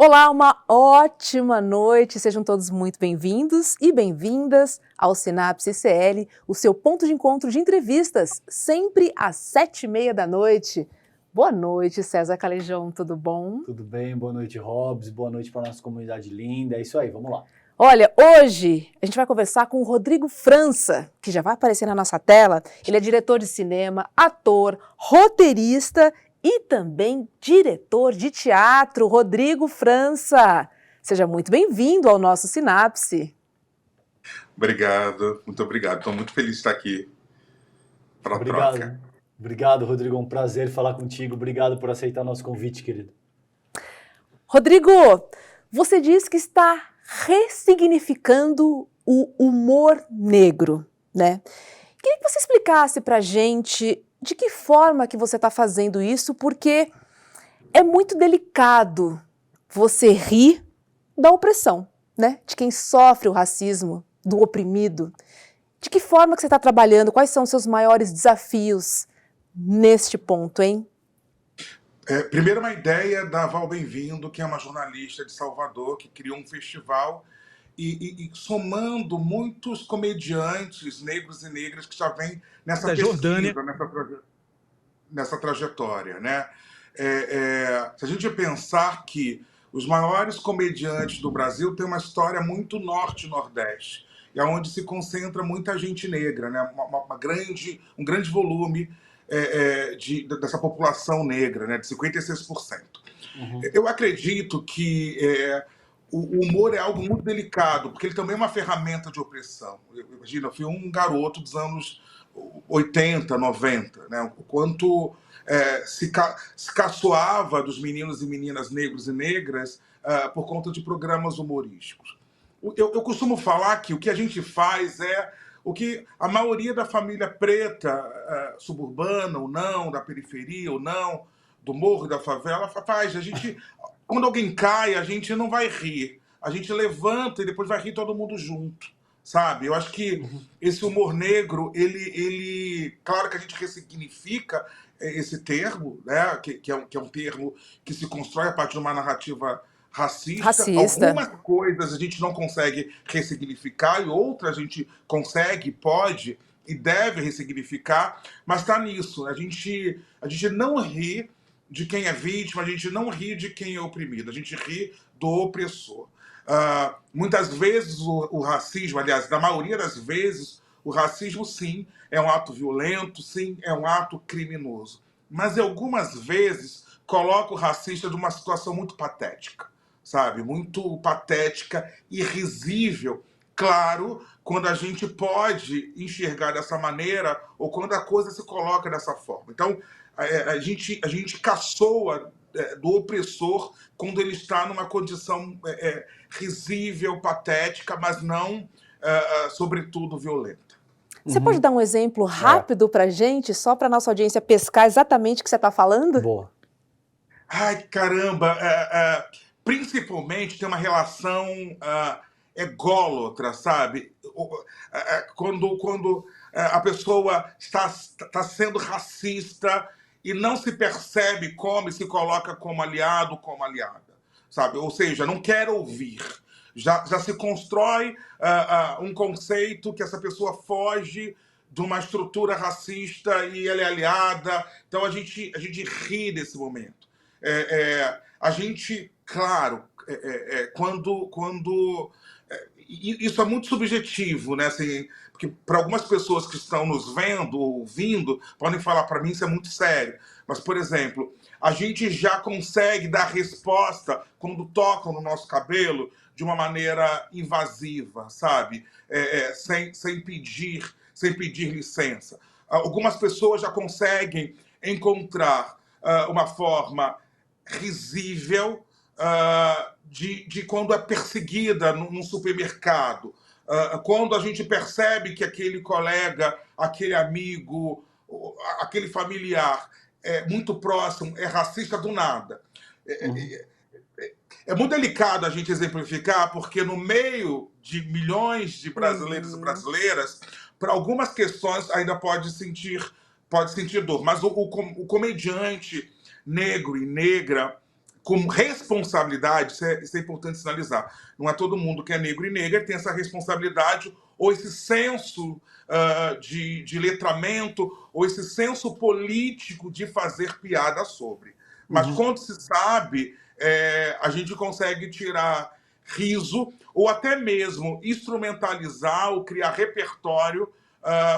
Olá, uma ótima noite, sejam todos muito bem-vindos e bem-vindas ao Sinapse CL, o seu ponto de encontro de entrevistas, sempre às 7h30 da noite. Boa noite, César Calejão, tudo bom? Tudo bem, boa noite, Robs, boa noite para a nossa comunidade linda, é isso aí, vamos lá. Olha, hoje a gente vai conversar com o Rodrigo França, que já vai aparecer na nossa tela. Ele é diretor de cinema, ator, roteirista e também diretor de teatro. Rodrigo França, seja muito bem-vindo ao nosso Sinapse. Obrigado, muito obrigado. Estou muito feliz de estar aqui para a troca. Obrigado, Rodrigo, é um prazer falar contigo. Obrigado por aceitar nosso convite, querido. Rodrigo, você diz que está ressignificando o humor negro, né? Queria que você explicasse pra gente de que forma que você está fazendo isso, porque é muito delicado você rir da opressão, né? De quem sofre o racismo, do oprimido. De que forma que você está trabalhando? Quais são os seus maiores desafios neste ponto, hein? Primeiro, uma ideia da Val Bem-vindo, que é uma jornalista de Salvador, que criou um festival e somando muitos comediantes negros e negras que já vêm nessa pesquisa, nessa trajetória, né? Se a gente pensar que os maiores comediantes do Brasil têm uma história muito norte-nordeste, e é onde se concentra muita gente negra, né? Um grande volume dessa população negra, né? De 56%. Uhum. Eu acredito que o humor é algo muito delicado, porque ele também é uma ferramenta de opressão. Imagina, eu fui um garoto dos anos 80, 90, né? O quanto se caçoava dos meninos e meninas negros e negras por conta de programas humorísticos. Eu costumo falar que o que a gente faz é o que a maioria da família preta, suburbana ou não, da periferia ou não, do morro e da favela, faz. Quando alguém cai, a gente não vai rir. A gente levanta e depois vai rir todo mundo junto, sabe? Eu acho que esse humor negro, ele claro que a gente ressignifica esse termo, né? Que é um termo que se constrói a partir de uma narrativa racista. Algumas coisas a gente não consegue ressignificar e outras a gente consegue, pode e deve ressignificar, mas está nisso. A gente não ri de quem é vítima, a gente não ri de quem é oprimido, a gente ri do opressor. Muitas vezes o racismo, aliás, na maioria das vezes, o racismo, sim, é um ato violento, sim, é um ato criminoso. Mas algumas vezes coloca o racista numa situação muito patética, sabe? Muito patética e risível. Claro, quando a gente pode enxergar dessa maneira ou quando a coisa se coloca dessa forma. Então, a gente caçoa do opressor quando ele está numa condição risível, patética, mas não, sobretudo, violenta. Você pode dar um exemplo rápido pra gente, só para nossa audiência pescar exatamente o que você está falando? Boa. Ai, caramba! Principalmente tem uma relação ególatra, sabe? Quando a pessoa está sendo racista e não se percebe como e se coloca como aliado, como aliada, sabe? Ou seja, não quer ouvir. Já se constrói um conceito que essa pessoa foge de uma estrutura racista e ela é aliada. Então a gente ri desse momento. A gente, claro, quando isso é muito subjetivo, né? Assim, porque para algumas pessoas que estão nos vendo, ouvindo, podem falar, para mim isso é muito sério. Mas, por exemplo, a gente já consegue dar resposta quando tocam no nosso cabelo de uma maneira invasiva, sabe? Sem pedir licença. Algumas pessoas já conseguem encontrar uma forma risível de quando é perseguida num supermercado. Quando a gente percebe que aquele colega, aquele amigo, aquele familiar muito próximo é racista do nada. É muito delicado a gente exemplificar, porque no meio de milhões de brasileiros e brasileiras, para algumas questões ainda pode sentir dor. Mas o comediante negro e negra com responsabilidade, isso é importante sinalizar. Não é todo mundo que é negro e negra que tem essa responsabilidade ou esse senso de letramento ou esse senso político de fazer piada sobre. Mas Uhum. quando se sabe, a gente consegue tirar riso ou até mesmo instrumentalizar ou criar repertório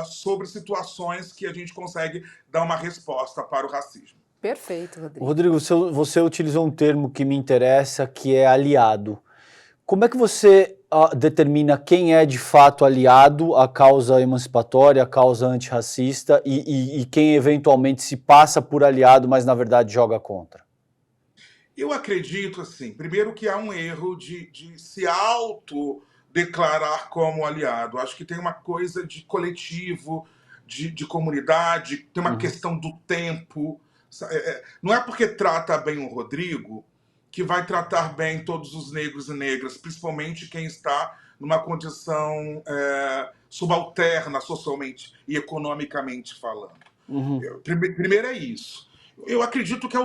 sobre situações que a gente consegue dar uma resposta para o racismo. Perfeito, Rodrigo. Rodrigo, você utilizou um termo que me interessa, que é aliado. Como é que você determina quem é de fato aliado à causa emancipatória, à causa antirracista e quem eventualmente se passa por aliado, mas na verdade joga contra? Eu acredito, assim, primeiro que há um erro de se autodeclarar como aliado. Acho que tem uma coisa de coletivo, de comunidade, tem uma questão do tempo. Não é porque trata bem o Rodrigo que vai tratar bem todos os negros e negras, principalmente quem está numa condição subalterna socialmente e economicamente falando. Primeiro é isso. Eu acredito que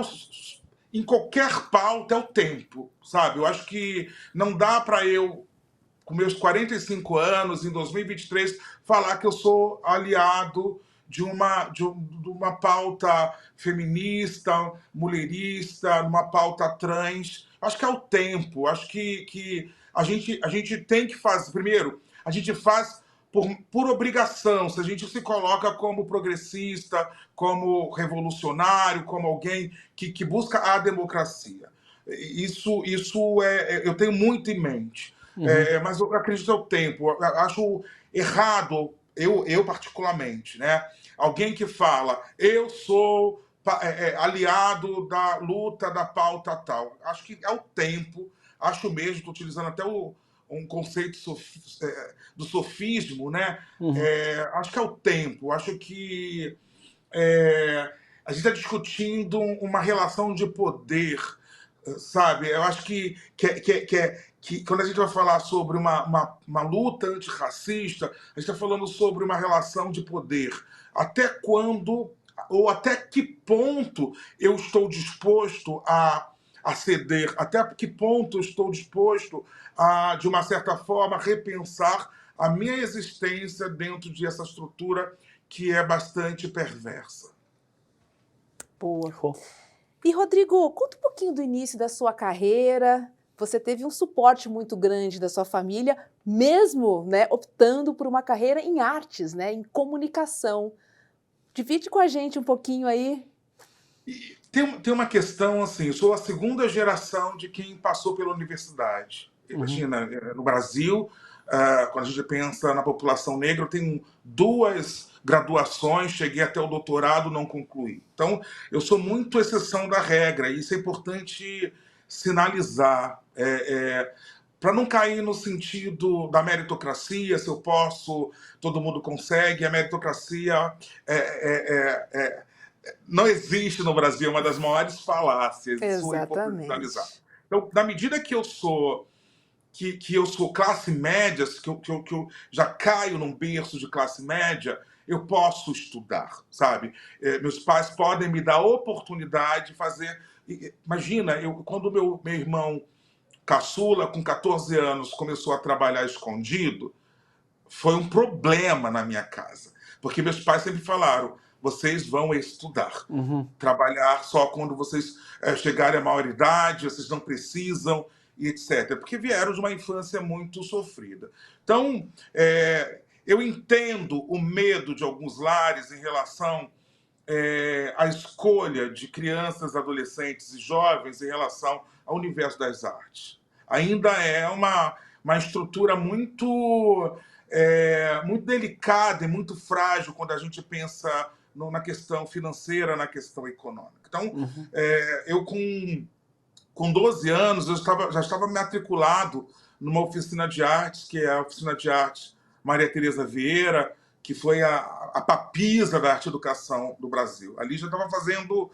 em qualquer pauta é o tempo, sabe? Eu acho que não dá para eu, com meus 45 anos, em 2023, falar que eu sou aliado de uma pauta feminista, mulherista, uma pauta trans. Acho que é o tempo. Acho que a gente tem que fazer. Primeiro, a gente faz por obrigação. Se a gente se coloca como progressista, como revolucionário, como alguém que busca a democracia. Isso eu tenho muito em mente. Mas eu acredito que é o tempo. Eu acho errado, eu particularmente, né? Alguém que fala, eu sou aliado da luta da pauta tal. Acho que é o tempo. Acho mesmo, estou utilizando até um conceito do sofismo, né? Acho que é o tempo. Acho que a gente está discutindo uma relação de poder, sabe? Eu acho que quando a gente vai falar sobre uma luta antirracista, a gente está falando sobre uma relação de poder. Até quando, ou até que ponto eu estou disposto a ceder, até que ponto eu estou disposto a, de uma certa forma, repensar a minha existência dentro de essa estrutura que é bastante perversa. Boa. E, Rodrigo, conta um pouquinho do início da sua carreira. Você teve um suporte muito grande da sua família, mesmo, né, optando por uma carreira em artes, né, em comunicação. Divide com a gente um pouquinho aí. Tem uma questão, assim, eu sou a segunda geração de quem passou pela universidade. Imagina, no Brasil, quando a gente pensa na população negra, eu tenho 2 graduações, cheguei até o doutorado, não concluí. Então, eu sou muito exceção da regra, e isso é importante sinalizar. Para não cair no sentido da meritocracia, se eu posso, todo mundo consegue, a meritocracia não existe no Brasil, é uma das maiores falácias. Isso é importante sinalizar. Então, na medida que eu sou classe média, que eu já caio num berço de classe média, eu posso estudar, sabe? Meus pais podem me dar a oportunidade de fazer. Imagina, quando meu irmão caçula, com 14 anos, começou a trabalhar escondido, foi um problema na minha casa. Porque meus pais sempre falaram, vocês vão estudar. Trabalhar só quando vocês chegarem à maioridade, vocês não precisam, e etc. Porque vieram de uma infância muito sofrida. Então, eu entendo o medo de alguns lares em relação à escolha de crianças, adolescentes e jovens em relação ao universo das artes. Ainda é uma estrutura muito delicada e muito frágil quando a gente pensa na questão financeira, na questão econômica. Então, eu com 12 anos, já estava matriculado numa oficina de artes, que é a Oficina de Artes Maria Tereza Vieira, que foi a papisa da arte e educação do Brasil. Ali já estava fazendo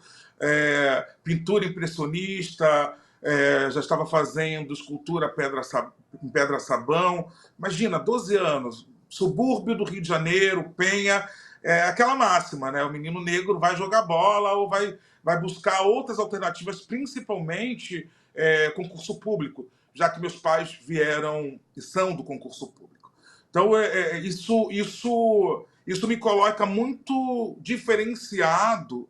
pintura impressionista, já estava fazendo escultura em pedra-sabão. Imagina, 12 anos, subúrbio do Rio de Janeiro, Penha, aquela máxima, né? O menino negro vai jogar bola ou vai vai buscar outras alternativas, principalmente concurso público, já que meus pais vieram e são do concurso público. Então, isso me coloca muito diferenciado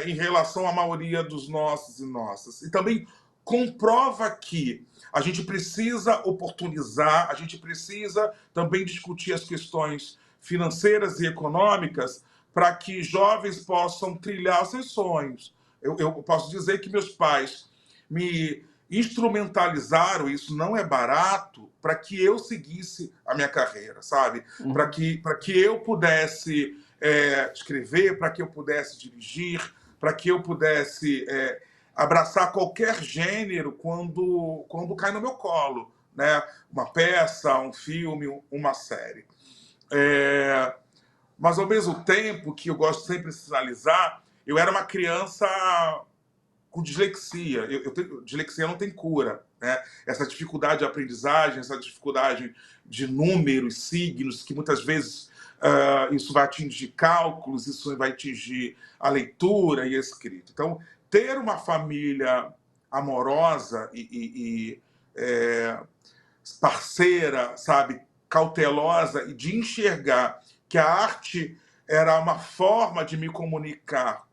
em relação à maioria dos nossos e nossas. E também comprova que a gente precisa oportunizar, a gente precisa também discutir as questões financeiras e econômicas para que jovens possam trilhar seus sonhos. Eu posso dizer que meus pais me instrumentalizaram, isso não é barato, para que eu seguisse a minha carreira, sabe? Para que eu pudesse escrever, para que eu pudesse dirigir, para que eu pudesse abraçar qualquer gênero quando cai no meu colo, né? Uma peça, um filme, uma série. Mas, ao mesmo tempo, que eu gosto sempre de sinalizar, eu era uma criança com dislexia. Dislexia não tem cura, né? Essa dificuldade de aprendizagem, essa dificuldade de números, signos, que muitas vezes isso vai atingir cálculos, isso vai atingir a leitura e a escrita. Então, ter uma família amorosa e parceira, sabe, cautelosa, e de enxergar que a arte era uma forma de me comunicar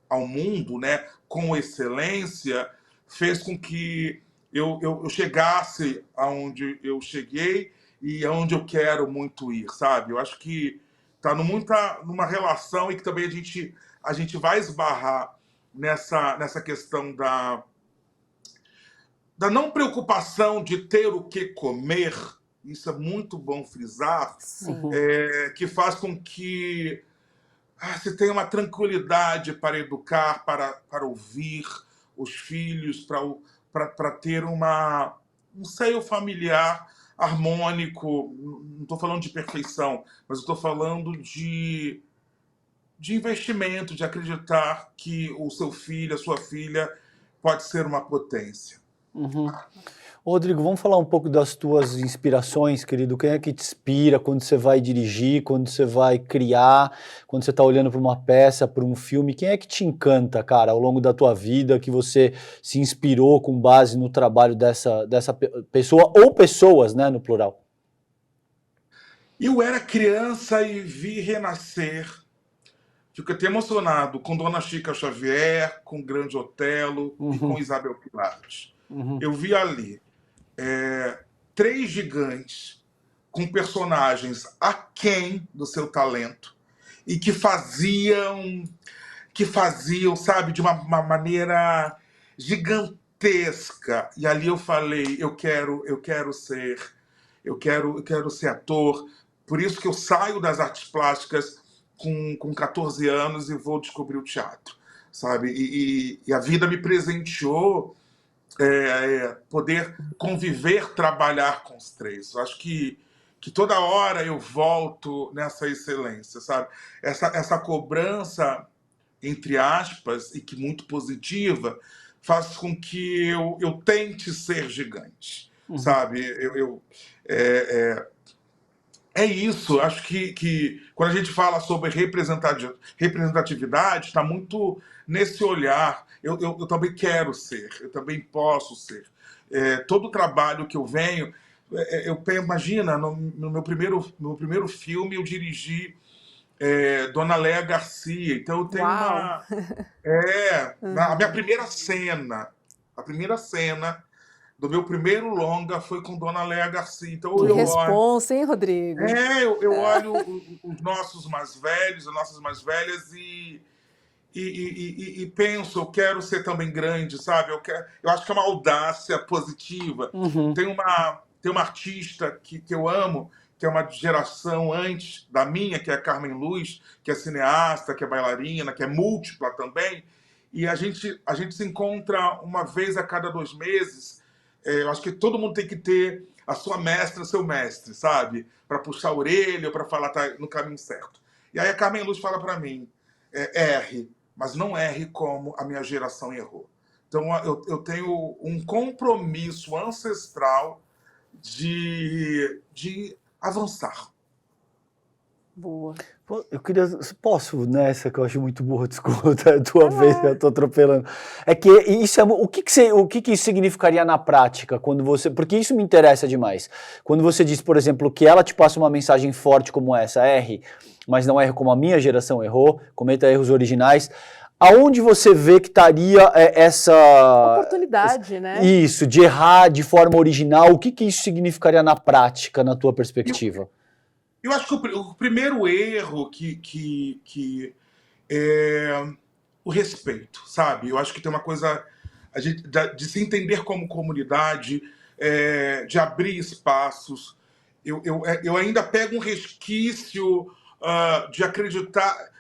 ao mundo, né, com excelência, fez com que eu chegasse aonde eu cheguei e aonde eu quero muito ir, sabe? Eu acho que está numa relação e que também a gente vai esbarrar nessa questão da não preocupação de ter o que comer, isso é muito bom frisar, que faz com que se tenha uma tranquilidade para educar, para ouvir os filhos, para ter um seio familiar harmônico. Não estou falando de perfeição, mas estou falando de investimento, de acreditar que o seu filho, a sua filha, pode ser uma potência. Rodrigo, vamos falar um pouco das tuas inspirações, querido. Quem é que te inspira quando você vai dirigir, quando você vai criar, quando você está olhando para uma peça, para um filme? Quem é que te encanta, cara, ao longo da tua vida, que você se inspirou com base no trabalho dessa pessoa, ou pessoas, né, no plural? Eu era criança e vi renascer. Fico até emocionado com Dona Chica Xavier, com Grande Otelo e com Isabel Pilares. Eu vi ali 3 gigantes com personagens aquém do seu talento e que faziam, sabe, de uma maneira gigantesca. E ali eu falei, eu quero ser ator. Por isso que eu saio das artes plásticas com 14 anos e vou descobrir o teatro, sabe? E a vida me presenteou poder conviver, trabalhar com os 3. Eu acho que toda hora eu volto nessa excelência, sabe? Essa cobrança, entre aspas, e que muito positiva, faz com que eu tente ser gigante, sabe? É isso. Acho que quando a gente fala sobre representatividade, está muito nesse olhar. Eu também quero ser, eu também posso ser. Todo o trabalho que eu venho, imagina, no meu primeiro filme eu dirigi Dona Léa Garcia, então eu tenho Uau. a minha primeira cena do meu primeiro longa foi com Dona Léa Garcia. Então Que responsa, hein, Rodrigo? eu olho os nossos mais velhos, as nossas mais velhas e penso, eu quero ser também grande, sabe? Eu acho que é uma audácia positiva. Tem uma artista que eu amo, que é uma geração antes da minha, que é a Carmen Luz, que é cineasta, que é bailarina, que é múltipla também. E a gente se encontra uma vez a cada 2 meses. Eu acho que todo mundo tem que ter a sua mestra, o seu mestre, sabe? Para puxar a orelha ou para falar tá no caminho certo. E aí a Carmen Luz fala para mim, erre, mas não erre como a minha geração errou. Então eu tenho um compromisso ancestral de avançar. Boa. Pô, eu queria. Posso nessa que eu acho muito burra, desculpa, é a tua vez, eu tô atropelando. É que isso é. O que isso significaria na prática quando você. Porque isso me interessa demais. Quando você diz, por exemplo, que ela te passa uma mensagem forte como essa, erre, mas não erre como a minha geração errou, cometa erros originais. Aonde você vê que estaria essa. Oportunidade, né? Isso, de errar de forma original, o que isso significaria na prática, na tua perspectiva? Eu acho que o primeiro erro que é o respeito, sabe? Eu acho que tem uma coisa de se entender como comunidade, de abrir espaços. Eu ainda pego um resquício de acreditar,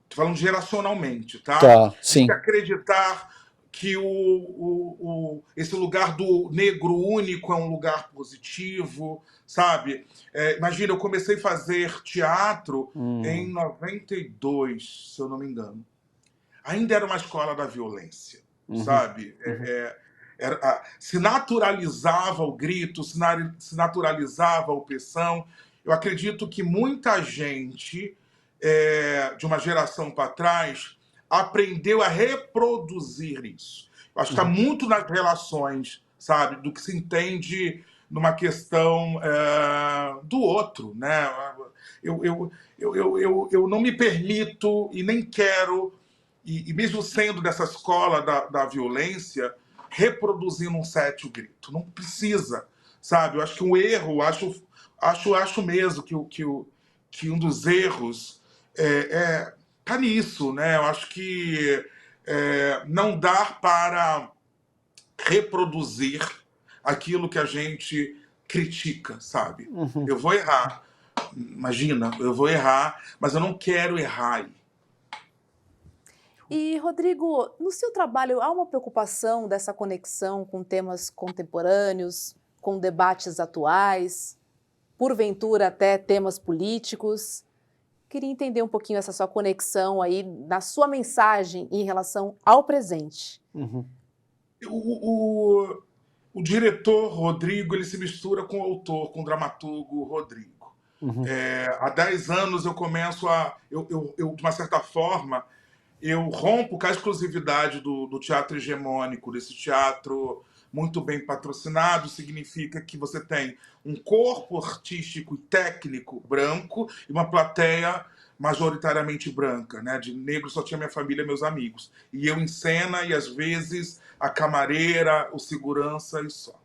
tô falando geracionalmente, tá? Tá, De sim. acreditar que esse lugar do negro único é um lugar positivo, sabe? Imagina, eu comecei a fazer teatro em 92, se eu não me engano. Ainda era uma escola da violência, sabe? Se naturalizava o grito, se naturalizava a opressão. Eu acredito que muita gente de uma geração para trás aprendeu a reproduzir isso. Eu acho que está muito nas relações, sabe, do que se entende numa questão do outro, né? Eu não me permito e nem quero, e mesmo sendo dessa escola da violência, reproduzindo um sétimo grito. Não precisa, sabe? Eu acho que um erro, acho mesmo que um dos erros tá nisso, né? Eu acho que não dá para reproduzir aquilo que a gente critica, sabe? Eu vou errar, imagina, eu vou errar, mas eu não quero errar. E, Rodrigo, no seu trabalho há uma preocupação dessa conexão com temas contemporâneos, com debates atuais, porventura até temas políticos? Queria entender um pouquinho essa sua conexão aí, na sua mensagem em relação ao presente. O diretor Rodrigo, ele se mistura com o autor, com o dramaturgo Rodrigo. Há 10 anos eu começo de uma certa forma, eu rompo com a exclusividade do teatro hegemônico, desse teatro muito bem patrocinado. Significa que você tem um corpo artístico e técnico branco e uma plateia majoritariamente branca, né? De negro só tinha minha família e meus amigos. E eu em cena e às vezes a camareira, o segurança e só.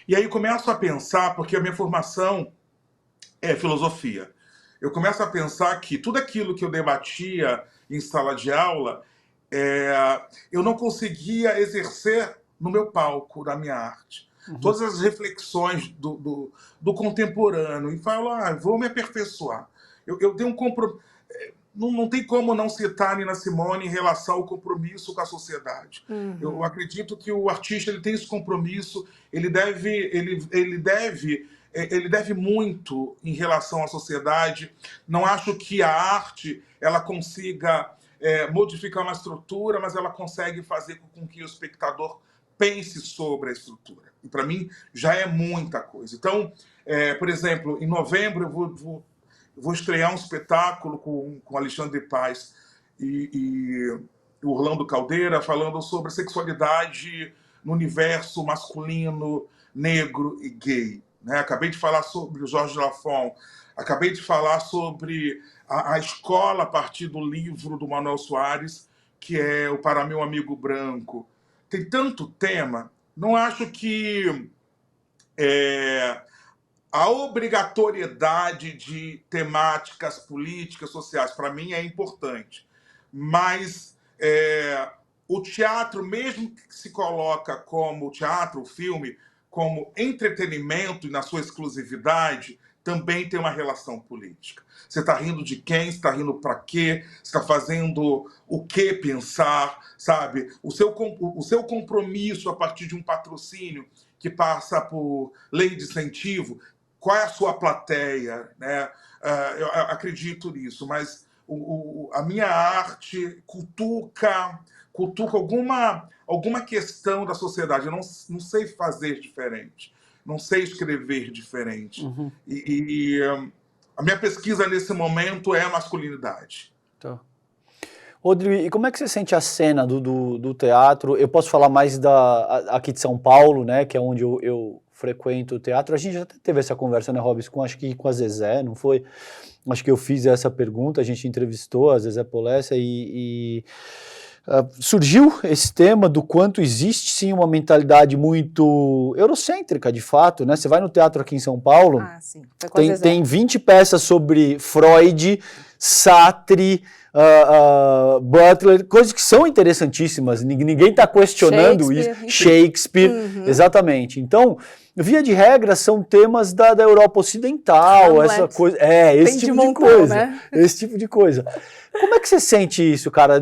E aí começo a pensar, porque a minha formação é filosofia. Eu começo a pensar que tudo aquilo que eu debatia em sala de aula, eu não conseguia exercer no meu palco, da minha arte. Todas as reflexões do contemporâneo. E falo, vou me aperfeiçoar. Eu dei um compromisso. Não tem como não citar Nina Simone em relação ao compromisso com a sociedade. Eu acredito que o artista ele tem esse compromisso, ele deve muito em relação à sociedade. Não acho que a arte ela consiga modificar uma estrutura, mas ela consegue fazer com que o espectador pense sobre a estrutura. E para mim já é muita coisa. Então, por exemplo, em novembro eu vou estrear um espetáculo com Alexandre Paz e Orlando Caldeira falando sobre sexualidade no universo masculino, negro e gay. Né? Acabei de falar sobre o Jorge Lafon, acabei de falar sobre a escola a partir do livro do Manuel Soares, que é o Para Meu Amigo Branco. Tem tanto tema, não acho que a obrigatoriedade de temáticas políticas, sociais, para mim é importante. Mas o teatro, mesmo que se coloca como teatro, o filme, como entretenimento e na sua exclusividade, também tem uma relação política. Você está rindo de quem? Você está rindo para quê? Você está fazendo o que pensar? Sabe? O seu compromisso a partir de um patrocínio que passa por lei de incentivo, qual é a sua plateia? Né? Eu acredito nisso, mas a minha arte cutuca alguma questão da sociedade. Eu não sei fazer diferente, não sei escrever diferente. A minha pesquisa nesse momento é masculinidade. Tá. Rodrigo, e como é que você sente a cena do teatro? Eu posso falar mais aqui de São Paulo, né, que é onde eu frequento o teatro. A gente já até teve essa conversa, né, Robson, acho que com a Zezé, não foi? Acho que eu fiz essa pergunta, a gente entrevistou a Zezé Polessa surgiu esse tema do quanto existe sim uma mentalidade muito eurocêntrica, de fato, né? Você vai no teatro aqui em São Paulo, sim. Foi tem 20 peças sobre Freud, Sartre, Butler, coisas que são interessantíssimas, ninguém está questionando isso. Shakespeare, exatamente. Então, via de regra, são temas da Europa Ocidental, essa coisa. Esse tipo de coisa. Né? Esse tipo de coisa. Como é que você sente isso, cara?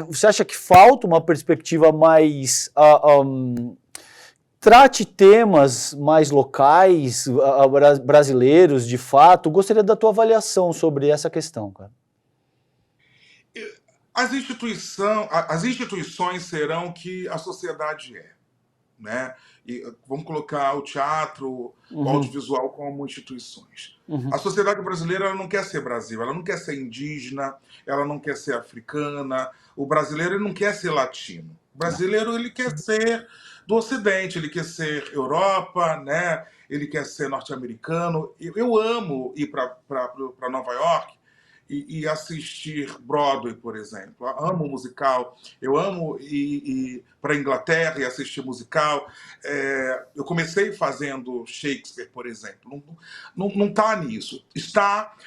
Você acha que falta uma perspectiva mais... trate temas mais locais, brasileiros, de fato? Gostaria da tua avaliação sobre essa questão, cara. As instituições serão o que a sociedade é, né? E vamos colocar o teatro, o audiovisual como instituições. A sociedade brasileira, ela não quer ser Brasil, ela não quer ser indígena, ela não quer ser africana. O brasileiro, ele não quer ser latino. O brasileiro, ele quer ser do Ocidente, ele quer ser Europa, né? Ele quer ser norte-americano. Eu amo ir para Nova York e assistir Broadway, por exemplo. Eu amo musical. Eu amo ir para a Inglaterra e assistir musical. Eu comecei fazendo Shakespeare, por exemplo. Não está nisso. Está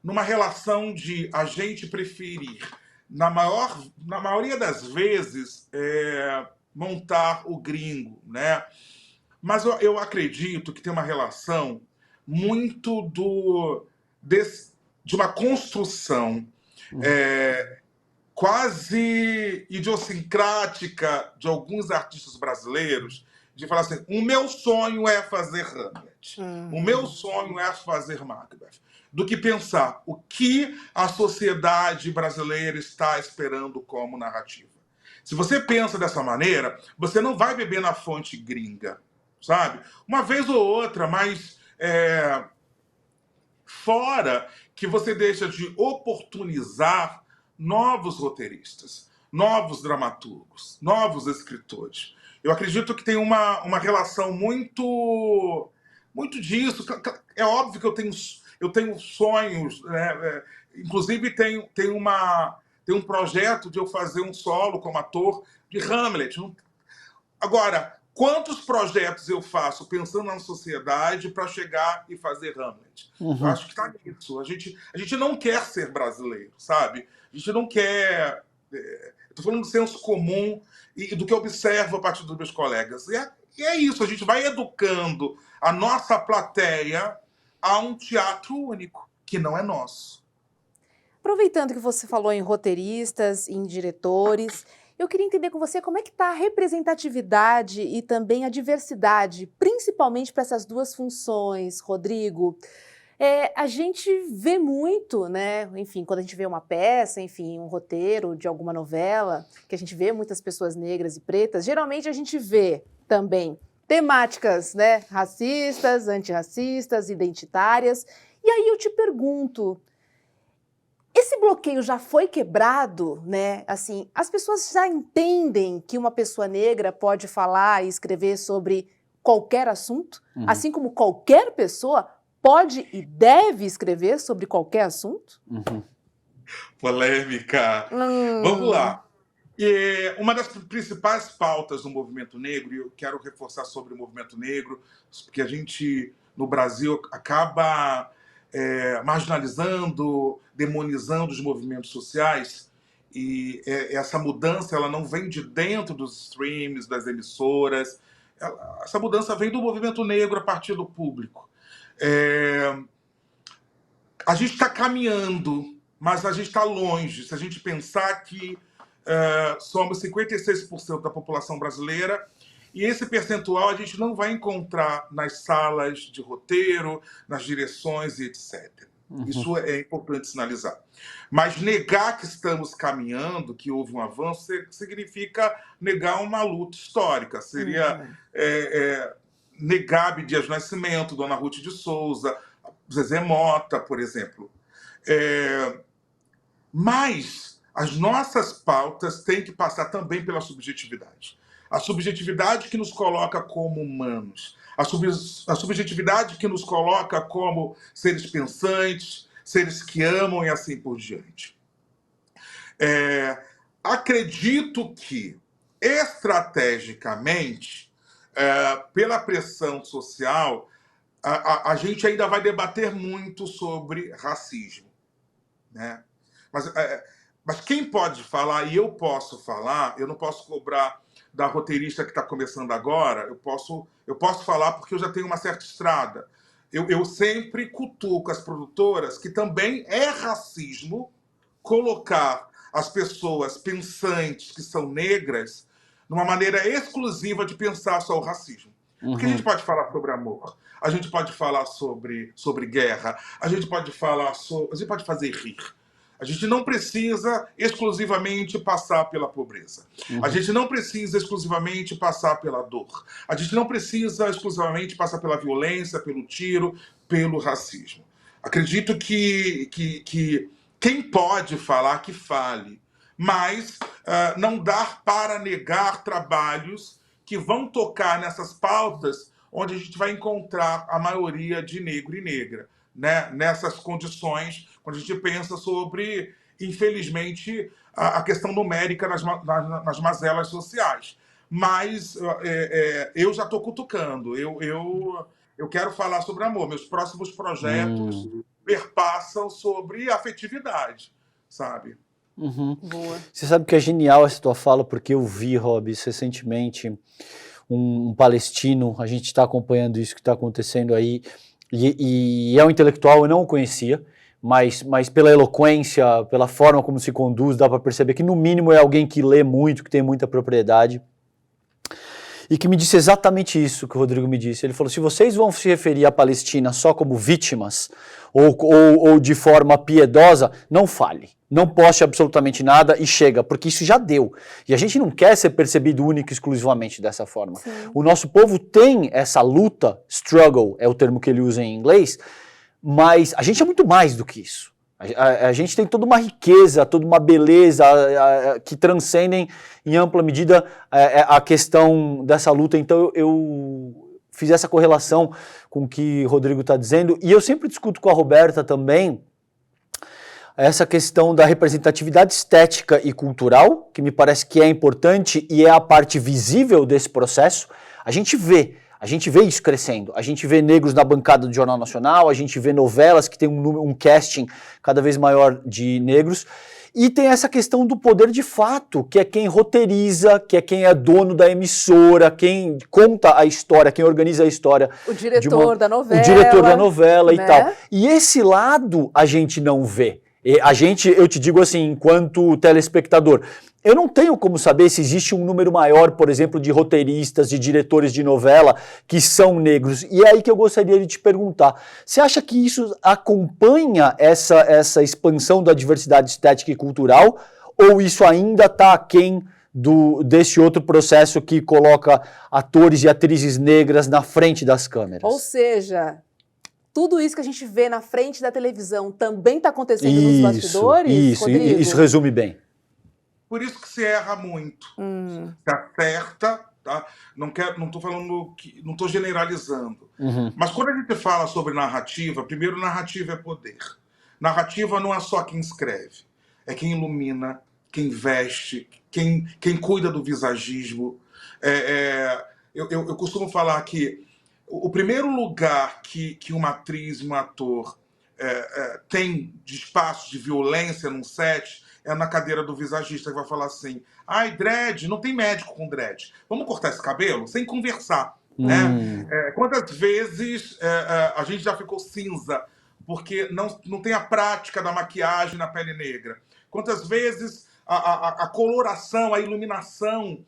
numa relação de a gente preferir, na maioria das vezes, montar o gringo, né? Mas eu acredito que tem uma relação muito de uma construção quase idiosincrática de alguns artistas brasileiros, de falar assim, o meu sonho é fazer Hamlet, o meu sonho é fazer Macbeth, do que pensar o que a sociedade brasileira está esperando como narrativa. Se você pensa dessa maneira, você não vai beber na fonte gringa, sabe? Uma vez ou outra, mas fora que você deixa de oportunizar novos roteiristas, novos dramaturgos, novos escritores. Eu acredito que tem uma relação muito disso. É óbvio que eu tenho sonhos, né? Inclusive tem um projeto de eu fazer um solo como ator de Hamlet. Agora, quantos projetos eu faço pensando na sociedade para chegar e fazer Hamlet? Eu acho que está nisso. A gente não quer ser brasileiro, sabe? A gente não quer... Estou falando do senso comum e do que eu observo a partir dos meus colegas. E é isso, a gente vai educando a nossa plateia a um teatro único, que não é nosso. Aproveitando que você falou em roteiristas, em diretores, eu queria entender com você como é que está a representatividade e também a diversidade, principalmente para essas duas funções, Rodrigo. A gente vê muito, né? Enfim, quando a gente vê uma peça, enfim, um roteiro de alguma novela, que a gente vê muitas pessoas negras e pretas, geralmente a gente vê também temáticas, né? Racistas, antirracistas, identitárias. E aí eu te pergunto, esse bloqueio já foi quebrado, né? Assim, as pessoas já entendem que uma pessoa negra pode falar e escrever sobre qualquer assunto, assim como qualquer pessoa pode e deve escrever sobre qualquer assunto? Polêmica. Vamos lá. Uma das principais pautas do movimento negro, e eu quero reforçar sobre o movimento negro, porque a gente, no Brasil, acaba marginalizando, demonizando os movimentos sociais, e essa mudança ela não vem de dentro dos streams, das emissoras, essa mudança vem do movimento negro a partir do público. A gente está caminhando, mas a gente está longe. Se a gente pensar que somos 56% da população brasileira, e esse percentual a gente não vai encontrar nas salas de roteiro, nas direções e etc. Isso é importante sinalizar. Mas negar que estamos caminhando, que houve um avanço, significa negar uma luta histórica. Seria negar Abdias Nascimento, Dona Ruth de Souza, Zezé Mota, por exemplo. Mas as nossas pautas têm que passar também pela subjetividade. A subjetividade que nos coloca como humanos, a subjetividade que nos coloca como seres pensantes, seres que amam e assim por diante. Acredito que, estrategicamente, pela pressão social, a gente ainda vai debater muito sobre racismo, né? Mas quem pode falar, e eu posso falar, eu não posso cobrar da roteirista que está começando agora, eu posso falar porque eu já tenho uma certa estrada. Eu sempre cutuco as produtoras que também é racismo colocar as pessoas pensantes que são negras numa maneira exclusiva de pensar só o racismo. Porque a gente pode falar sobre amor, a gente pode falar sobre guerra, a gente pode fazer rir. A gente não precisa exclusivamente passar pela pobreza. A gente não precisa exclusivamente passar pela dor. A gente não precisa exclusivamente passar pela violência, pelo tiro, pelo racismo. Acredito que quem pode falar, que fale. Mas não dar para negar trabalhos que vão tocar nessas pautas onde a gente vai encontrar a maioria de negro e negra, né? Nessas condições, quando a gente pensa sobre, infelizmente, a questão numérica nas mazelas sociais. Mas eu já estou cutucando, eu quero falar sobre amor. Meus próximos projetos perpassam sobre afetividade, sabe? Boa. Você sabe que é genial essa tua fala, porque eu vi, Rob, recentemente um palestino, a gente está acompanhando isso que está acontecendo aí, e é um intelectual, eu não o conhecia, mas pela eloquência, pela forma como se conduz, dá para perceber que no mínimo é alguém que lê muito, que tem muita propriedade, e que me disse exatamente isso que o Rodrigo me disse. Ele falou, se vocês vão se referir à Palestina só como vítimas, ou de forma piedosa, não fale. Não poste absolutamente nada e chega, porque isso já deu. E a gente não quer ser percebido único e exclusivamente dessa forma. Sim. O nosso povo tem essa luta, struggle é o termo que ele usa em inglês, mas a gente é muito mais do que isso. A gente tem toda uma riqueza, toda uma beleza que transcendem em ampla medida a questão dessa luta. Então eu fiz essa correlação com o que o Rodrigo está dizendo, e eu sempre discuto com a Roberta também essa questão da representatividade estética e cultural, que me parece que é importante e é a parte visível desse processo. A gente vê isso crescendo, a gente vê negros na bancada do Jornal Nacional, a gente vê novelas que tem um casting cada vez maior de negros, e tem essa questão do poder de fato, que é quem roteiriza, que é quem é dono da emissora, quem conta a história, quem organiza a história. O diretor da novela. O diretor da novela, né? E tal. E esse lado a gente não vê. Eu te digo assim, enquanto telespectador, eu não tenho como saber se existe um número maior, por exemplo, de roteiristas, de diretores de novela que são negros. E é aí que eu gostaria de te perguntar. Você acha que isso acompanha essa expansão da diversidade estética e cultural? Ou isso ainda está aquém desse outro processo que coloca atores e atrizes negras na frente das câmeras? Ou seja, tudo isso que a gente vê na frente da televisão também está acontecendo nos bastidores, Rodrigo? Isso resume bem. Por isso que se erra muito. Se acerta, tá? Não estou falando não estou generalizando. Mas quando a gente fala sobre narrativa, primeiro, narrativa é poder. Narrativa não é só quem escreve, é quem ilumina, quem veste, quem cuida do visagismo. Eu costumo falar que o primeiro lugar que uma atriz, um ator tem de espaço de violência num set é na cadeira do visagista, que vai falar assim, ai, dread, não tem médico com dread. Vamos cortar esse cabelo? Sem conversar. Né? Quantas vezes a gente já ficou cinza porque não tem a prática da maquiagem na pele negra? Quantas vezes a coloração, a iluminação,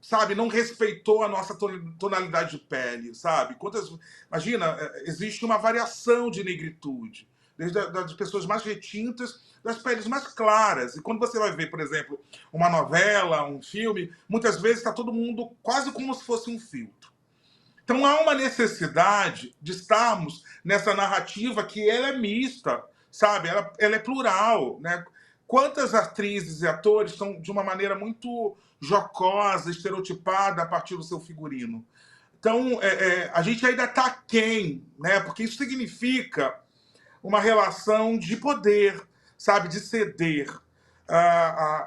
sabe, não respeitou a nossa tonalidade de pele, sabe? Imagina, existe uma variação de negritude, desde das pessoas mais retintas, das peles mais claras. E quando você vai ver, por exemplo, uma novela, um filme, muitas vezes está todo mundo quase como se fosse um filtro. Então há uma necessidade de estarmos nessa narrativa que ela é mista, sabe? Ela é plural, né? Quantas atrizes e atores estão de uma maneira muito jocosa, estereotipada a partir do seu figurino? Então, a gente ainda está aquém, né? Porque isso significa uma relação de poder, sabe? De ceder.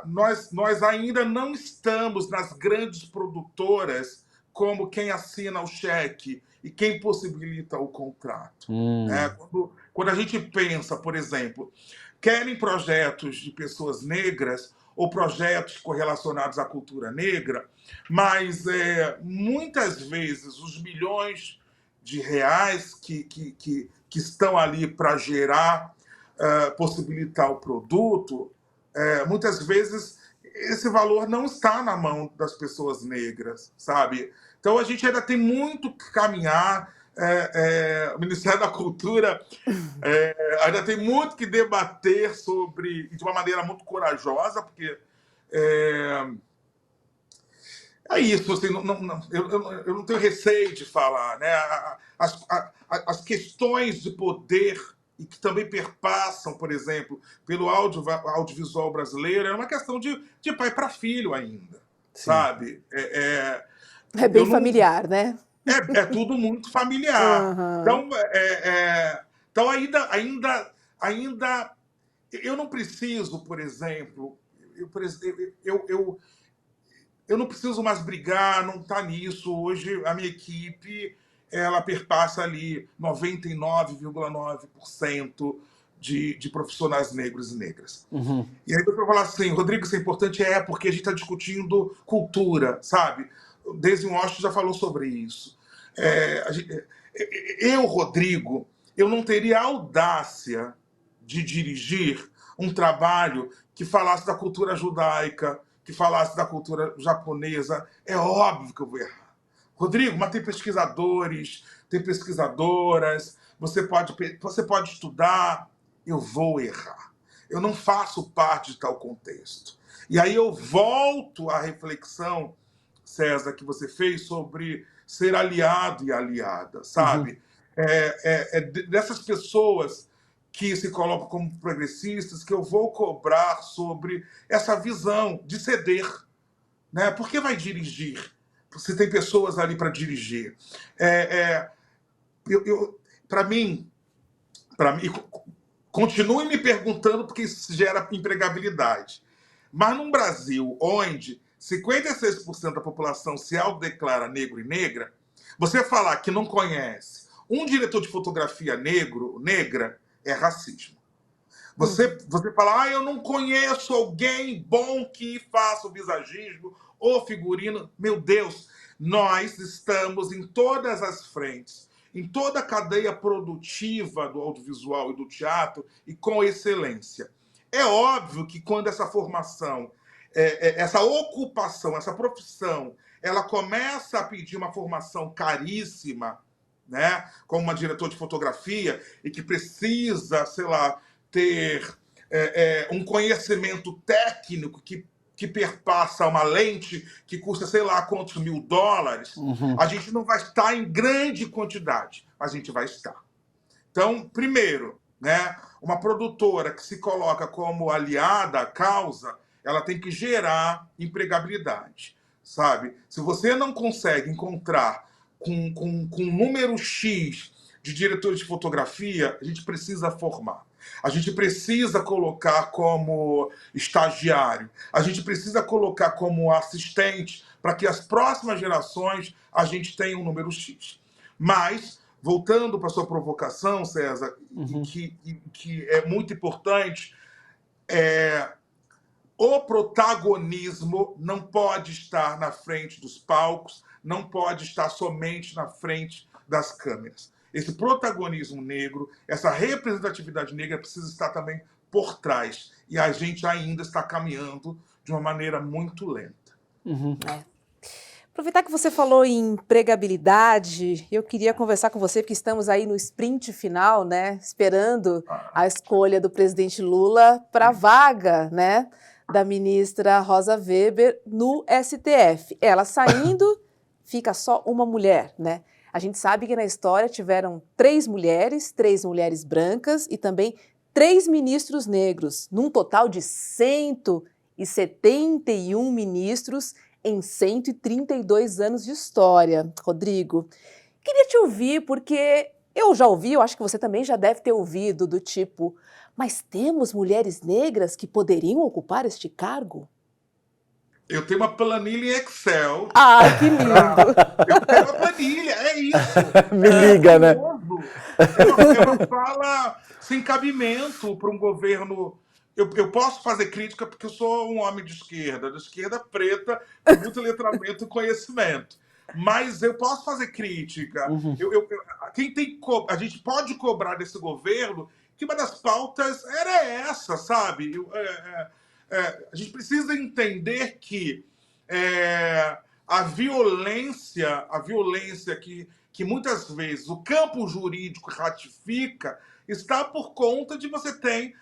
Nós ainda não estamos nas grandes produtoras como quem assina o cheque e quem possibilita o contrato. Né? Quando a gente pensa, por exemplo, querem projetos de pessoas negras ou projetos correlacionados à cultura negra, mas muitas vezes os milhões de reais que estão ali para gerar, possibilitar o produto, muitas vezes esse valor não está na mão das pessoas negras, sabe? Então a gente ainda tem muito que caminhar. O Ministério da Cultura ainda tem muito que debater sobre, de uma maneira muito corajosa, porque é isso, assim, eu não tenho receio de falar, né? As questões de poder e que também perpassam, por exemplo, pelo audiovisual brasileiro, é uma questão de pai para filho ainda, Sim. sabe? É bem familiar, né? É tudo muito familiar. Uhum. Então ainda eu não preciso, por exemplo, eu não preciso mais brigar, não está nisso. Hoje a minha equipe ela perpassa ali 99,9% de profissionais negros e negras. E aí eu vou falar assim, Rodrigo, isso é importante, porque a gente está discutindo cultura, sabe? Daisy Washington já falou sobre isso. Rodrigo, eu não teria a audácia de dirigir um trabalho que falasse da cultura judaica, que falasse da cultura japonesa. É óbvio que eu vou errar. Rodrigo, mas tem pesquisadores, tem pesquisadoras, você pode estudar, eu vou errar. Eu não faço parte de tal contexto. E aí eu volto à reflexão, César, que você fez sobre ser aliado e aliada, sabe? Dessas pessoas que se colocam como progressistas que eu vou cobrar sobre essa visão de ceder, né? Por que vai dirigir? Você tem pessoas ali para dirigir. Para mim, continue me perguntando porque isso gera empregabilidade. Mas num Brasil onde 56% da população se autodeclara negro e negra, você falar que não conhece um diretor de fotografia negra é racismo. Você falar, eu não conheço alguém bom que faça o visagismo ou figurino. Meu Deus, nós estamos em todas as frentes, em toda a cadeia produtiva do audiovisual e do teatro e com excelência. É óbvio que quando essa formação, essa ocupação, essa profissão, ela começa a pedir uma formação caríssima, né, como uma diretora de fotografia, e que precisa, sei lá, ter um conhecimento técnico que perpassa uma lente que custa sei lá quantos $1.000, a gente não vai estar em grande quantidade, mas a gente vai estar. Então, primeiro, né, uma produtora que se coloca como aliada à causa, ela tem que gerar empregabilidade, sabe? Se você não consegue encontrar com um número X de diretores de fotografia, a gente precisa formar. A gente precisa colocar como estagiário. A gente precisa colocar como assistente para que as próximas gerações a gente tenha um número X. Mas, voltando para a sua provocação, César, que é muito importante, o protagonismo não pode estar na frente dos palcos, não pode estar somente na frente das câmeras. Esse protagonismo negro, essa representatividade negra precisa estar também por trás. E a gente ainda está caminhando de uma maneira muito lenta. Aproveitar que você falou em empregabilidade, eu queria conversar com você, porque estamos aí no sprint final, né? Esperando a escolha do presidente Lula para a vaga, né, da ministra Rosa Weber no STF. Ela saindo, fica só uma mulher, né? A A gente sabe que na história tiveram 3 mulheres brancas e também 3 ministros negros, num total de 171 ministros em 132 anos de história. Rodrigo, queria te ouvir porque eu já ouvi, eu acho que você também já deve ter ouvido do tipo, mas temos mulheres negras que poderiam ocupar este cargo? Eu tenho uma planilha em Excel. Ai, que lindo! Eu tenho uma planilha, é isso. Me liga, né? É uma fala sem cabimento para um governo. Eu posso fazer crítica porque eu sou um homem de esquerda preta, com muito letramento e conhecimento. Mas eu posso fazer crítica. Uhum. A gente pode cobrar desse governo que uma das pautas era essa, sabe? A gente precisa entender que a violência que muitas vezes o campo jurídico ratifica está por conta de você ter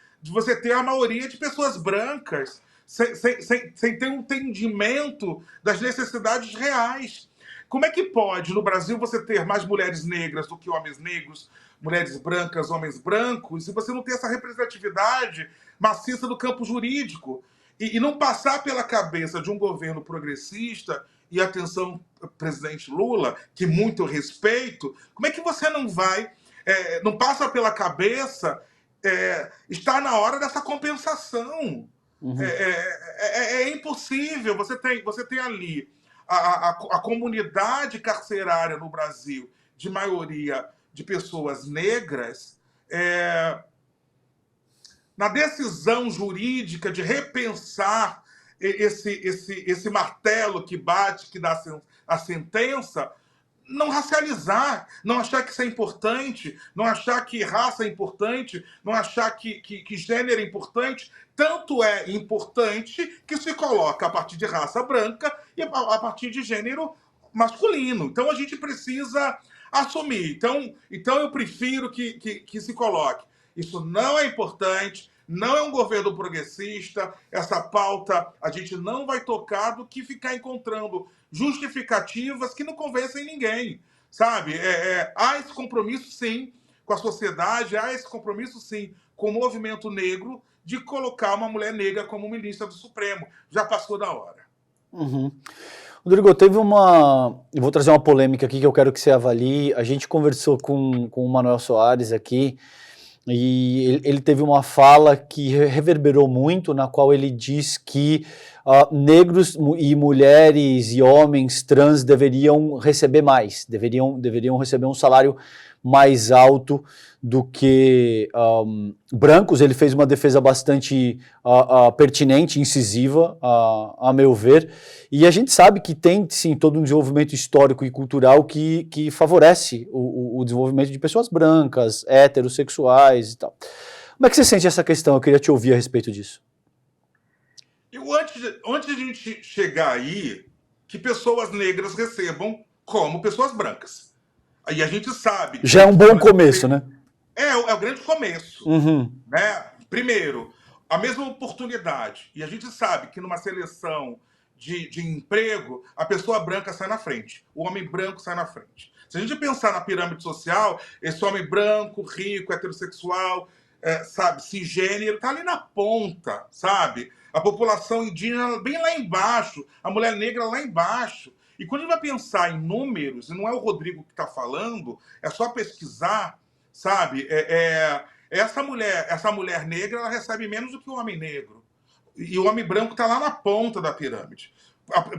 a maioria de pessoas brancas sem ter um entendimento das necessidades reais. Como é que pode, no Brasil, você ter mais mulheres negras do que homens negros, mulheres brancas, homens brancos, e você não ter essa representatividade maciça do campo jurídico? E não passar pela cabeça de um governo progressista, e atenção, presidente Lula, que muito eu respeito, como é que você não passa pela cabeça, está na hora dessa compensação? Uhum. É impossível. Você tem ali a comunidade carcerária no Brasil, de maioria de pessoas negras, na decisão jurídica de repensar esse martelo que bate, que dá a sentença, não racializar, não achar que isso é importante, não achar que raça é importante, não achar que gênero é importante. Tanto é importante que se coloca a partir de raça branca e a partir de gênero masculino. Então a gente precisa assumir. Então eu prefiro que se coloque. Isso não é importante, não é um governo progressista, essa pauta a gente não vai tocar do que ficar encontrando justificativas que não convencem ninguém, sabe? Há esse compromisso, sim, com a sociedade, há esse compromisso, sim, com o movimento negro de colocar uma mulher negra como ministra do Supremo. Já passou da hora. Uhum. Rodrigo, teve uma... Eu vou trazer uma polêmica aqui que eu quero que você avalie. A gente conversou com o Manuel Soares aqui, e ele teve uma fala que reverberou muito, na qual ele diz que negros e mulheres e homens trans deveriam receber mais, deveriam receber um salário mais alto do que brancos. Ele fez uma defesa bastante pertinente, incisiva, a meu ver, e a gente sabe que tem, sim, todo um desenvolvimento histórico e cultural que favorece o desenvolvimento de pessoas brancas, heterossexuais e tal. Como é que você sente essa questão? Eu queria te ouvir a respeito disso. Antes de a gente chegar aí, que pessoas negras recebam como pessoas brancas. Aí a gente sabe... Já é um bom começo, né? É o grande começo. Uhum. Né? Primeiro, a mesma oportunidade. E a gente sabe que numa seleção de emprego, a pessoa branca sai na frente. O homem branco sai na frente. Se a gente pensar na pirâmide social, esse homem branco, rico, heterossexual, sabe, cisgênero, está ali na ponta, sabe? A população indígena bem lá embaixo, a mulher negra lá embaixo. E quando a gente vai pensar em números, e não é o Rodrigo que está falando, é só pesquisar, sabe? Essa mulher negra, ela recebe menos do que o homem negro. E o homem branco está lá na ponta da pirâmide.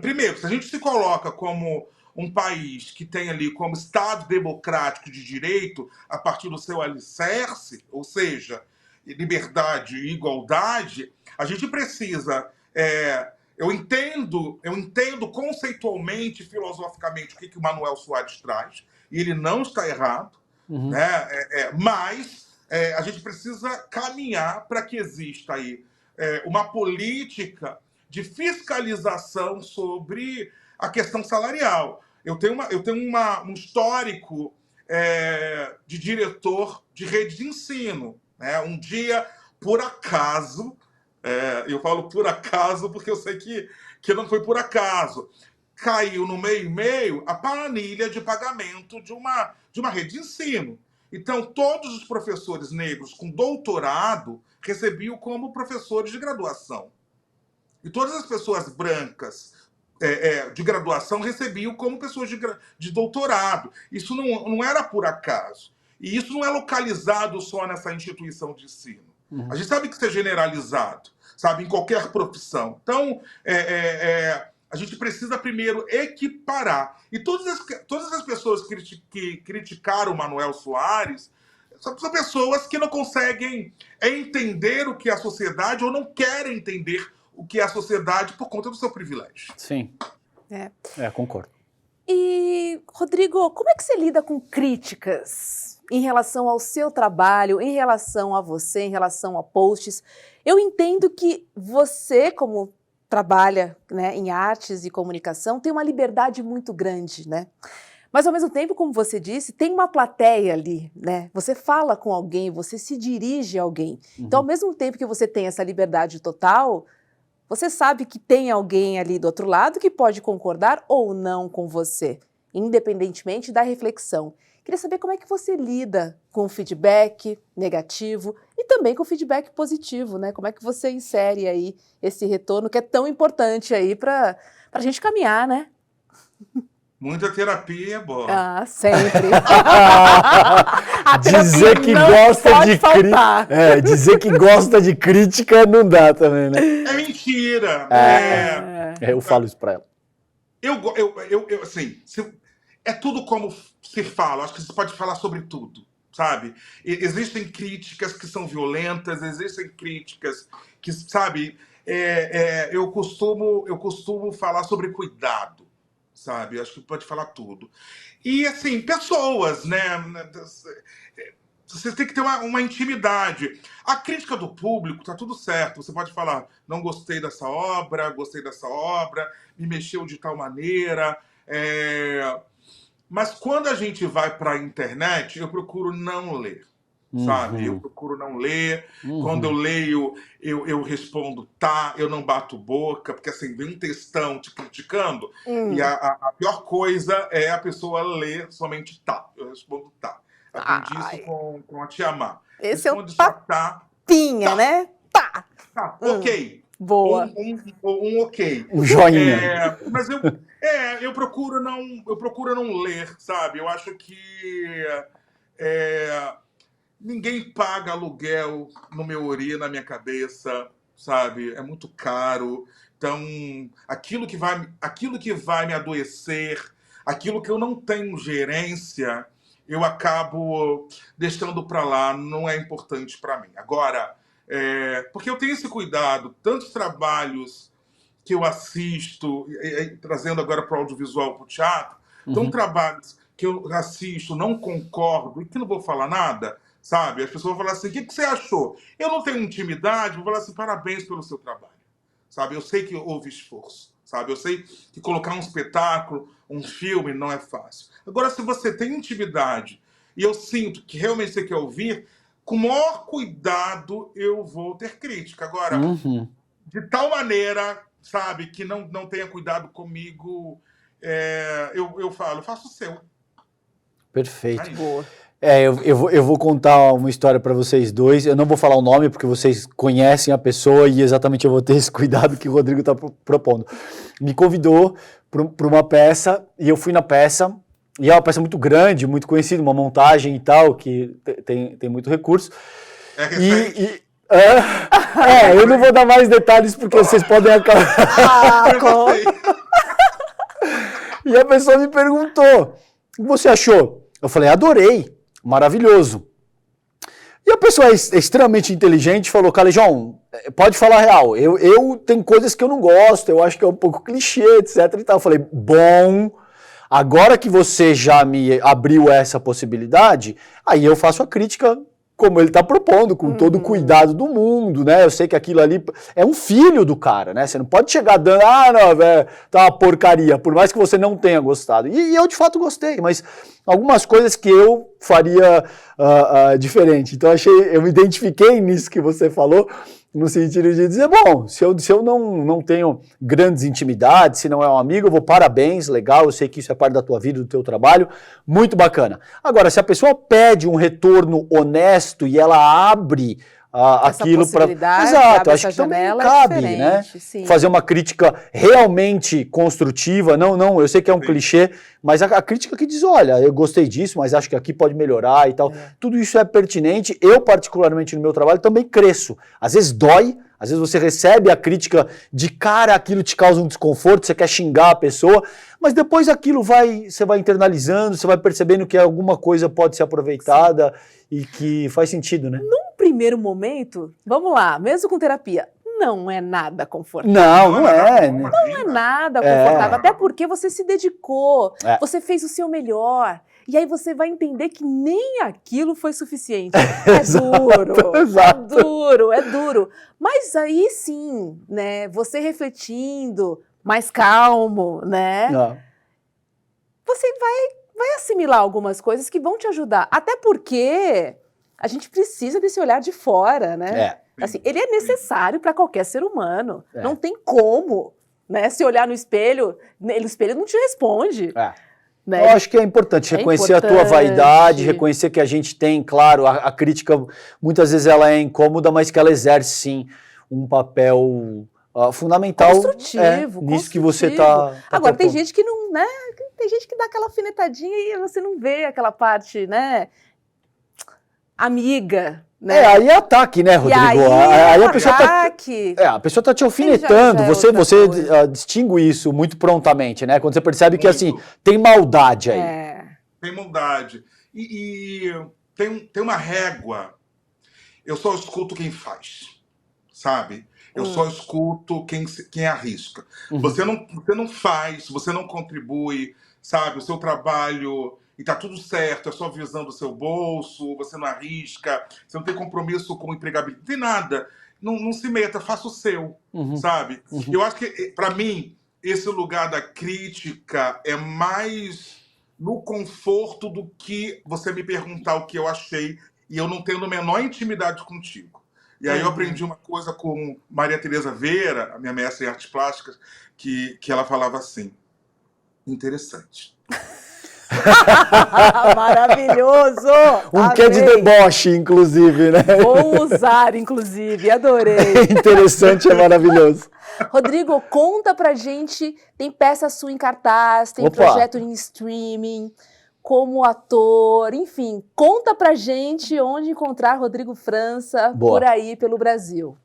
Primeiro, se a gente se coloca como um país que tem ali como Estado democrático de direito, a partir do seu alicerce, ou seja, liberdade e igualdade, a gente precisa... Eu entendo conceitualmente, filosoficamente, o que o Manuel Soares traz, e ele não está errado, uhum, né? Mas a gente precisa caminhar para que exista aí uma política de fiscalização sobre a questão salarial. Eu tenho um histórico de diretor de rede de ensino, né? Um dia, por acaso... eu falo por acaso porque eu sei que não foi por acaso. caiu no meio e meio a planilha de pagamento de uma rede de ensino. Então, todos os professores negros com doutorado recebiam como professores de graduação. E todas as pessoas brancas de graduação recebiam como pessoas de doutorado. Isso não era por acaso. E isso não é localizado só nessa instituição de ensino. A gente sabe que isso é generalizado, sabe, em qualquer profissão. Então, a gente precisa primeiro equiparar. E todas as pessoas que criticaram o Manuel Soares são pessoas que não conseguem entender o que é a sociedade ou não querem entender o que é a sociedade por conta do seu privilégio. Sim. Concordo. E, Rodrigo, como é que você lida com críticas em relação ao seu trabalho, em relação a você, em relação a posts? Eu entendo que você, como trabalha, né, em artes e comunicação, tem uma liberdade muito grande, né? Mas, ao mesmo tempo, como você disse, tem uma plateia ali, né? Você fala com alguém, você se dirige a alguém. Então, ao mesmo tempo que você tem essa liberdade total, você sabe que tem alguém ali do outro lado que pode concordar ou não com você, independentemente da reflexão. Queria saber como é que você lida com o feedback negativo e também com o feedback positivo, né? Como é que você insere aí esse retorno que é tão importante aí para a gente caminhar, né? Muita terapia é boa. Ah, sempre. Dizer que gosta de crítica. Dizer que gosta de crítica não dá também, né? É mentira. Eu falo isso pra ela. Assim, é tudo como se fala. Acho que você pode falar sobre tudo, sabe? Existem críticas que são violentas, existem críticas que, sabe? Eu costumo falar sobre cuidado, sabe? Acho que pode falar tudo. E, assim, pessoas, né? Você tem que ter uma intimidade. A crítica do público, tá tudo certo. Você pode falar, não gostei dessa obra, gostei dessa obra, me mexeu de tal maneira. Mas quando a gente vai para a internet, eu procuro não ler, sabe? Eu procuro não ler. Quando eu leio, eu respondo tá, eu não bato boca, porque assim, vem um textão te criticando, e a pior coisa é a pessoa ler somente tá. Eu respondo tá. Aprendi isso com a Tia Má. Esse Responde é o só tá. papinha, né? Tá. Ok. Boa. Um ok. Um joinha. Mas eu procuro não ler, sabe? Eu acho que ninguém paga aluguel no meu ori, na minha cabeça, sabe? É muito caro. Então, aquilo que vai me adoecer, aquilo que eu não tenho gerência, eu acabo deixando para lá, não é importante para mim. Agora, porque eu tenho esse cuidado, tantos trabalhos que eu assisto, trazendo agora para o audiovisual, para o teatro, então trabalhos que eu assisto, não concordo, e que não vou falar nada, sabe? As pessoas vão falar assim, o que você achou? Eu não tenho intimidade, vou falar assim, parabéns pelo seu trabalho, sabe? Eu sei que houve esforço, sabe? Eu sei que colocar um espetáculo, um filme, não é fácil. Agora, se você tem intimidade e eu sinto que realmente você quer ouvir, com o maior cuidado eu vou ter crítica. Agora, de tal maneira, sabe, que não tenha cuidado comigo, eu falo, faça o seu. Perfeito. Boa. Eu vou contar uma história para vocês dois. Eu não vou falar o nome porque vocês conhecem a pessoa e exatamente eu vou ter esse cuidado que o Rodrigo está propondo. Me convidou para uma peça e eu fui na peça. E é uma peça muito grande, muito conhecida, uma montagem e tal, que tem muito recurso. Eu não vou dar mais detalhes porque vocês podem acabar. E a pessoa me perguntou, o que você achou? Eu falei, adorei, maravilhoso. E a pessoa é extremamente inteligente, falou, Calejão, pode falar real, eu tenho coisas que eu não gosto, eu acho que é um pouco clichê, etc. E tal. Eu falei, bom, agora que você já me abriu essa possibilidade, aí eu faço a crítica como ele está propondo, com todo o cuidado do mundo, né? Eu sei que aquilo ali é um filho do cara, né? Você não pode chegar dando, tá uma porcaria, por mais que você não tenha gostado. E eu, de fato, gostei, mas algumas coisas que eu faria diferente. Então, eu me identifiquei nisso que você falou, No sentido de dizer, bom, se eu não tenho grandes intimidades, se não é um amigo, eu vou, parabéns, legal, eu sei que isso é parte da tua vida, do teu trabalho, muito bacana. Agora, se a pessoa pede um retorno honesto e ela abre Essa aquilo para... possibilidade, Exato, abre acho essa que também janela, é cabe, né? diferente, sim. Fazer uma crítica realmente construtiva, não, eu sei que é um clichê, mas a crítica que diz, olha, eu gostei disso, mas acho que aqui pode melhorar e tal. Tudo isso é pertinente. Eu, particularmente no meu trabalho, também cresço. Às vezes dói, às vezes você recebe a crítica de cara, aquilo te causa um desconforto, você quer xingar a pessoa, mas depois aquilo você vai internalizando, você vai percebendo que alguma coisa pode ser aproveitada e que faz sentido, né? Num primeiro momento, vamos lá, mesmo com terapia, não é nada confortável. Não é. Não é nada confortável, até porque você se dedicou, É. você fez o seu melhor, e aí você vai entender que nem aquilo foi suficiente. É duro, Exato. é duro. Mas aí sim, né, você refletindo, mais calmo, né, você vai assimilar algumas coisas que vão te ajudar. Até porque a gente precisa desse olhar de fora, né? Assim, ele é necessário para qualquer ser humano. Não tem como, né? Se olhar no espelho não te responde. Né? Eu acho que é importante reconhecer a tua vaidade, reconhecer que a gente tem, claro, a crítica muitas vezes ela é incômoda, mas que ela exerce sim um papel fundamental construtivo, nisso que você tá Agora, tem propondo. gente que não, né? Tem gente que dá aquela alfinetadinha e você não vê aquela parte, né? Amiga, né? Aí é ataque, né, Rodrigo? Aí a pessoa ataque. a pessoa tá te alfinetando, já é você distingue isso muito prontamente, né? Quando você percebe que, assim, tem maldade aí. Tem maldade. E tem uma régua. Eu só escuto quem faz, sabe? Eu só escuto quem arrisca. Você não faz, você não contribui, sabe? O seu trabalho... E tá tudo certo, é só visando o seu bolso, você não arrisca, você não tem compromisso com empregabilidade, não tem nada. Não se meta, faça o seu, sabe? Eu acho que, para mim, esse lugar da crítica é mais no conforto do que você me perguntar o que eu achei e eu não tendo a menor intimidade contigo. E aí eu aprendi uma coisa com Maria Tereza Veira, a minha mestra em artes plásticas, que ela falava assim, interessante. Maravilhoso! Quê de deboche, inclusive, né? Vou usar, inclusive, adorei. Interessante, é maravilhoso. Rodrigo, conta pra gente, tem peça sua em cartaz, tem projeto em streaming, como ator, enfim, conta pra gente onde encontrar Rodrigo França por aí, pelo Brasil.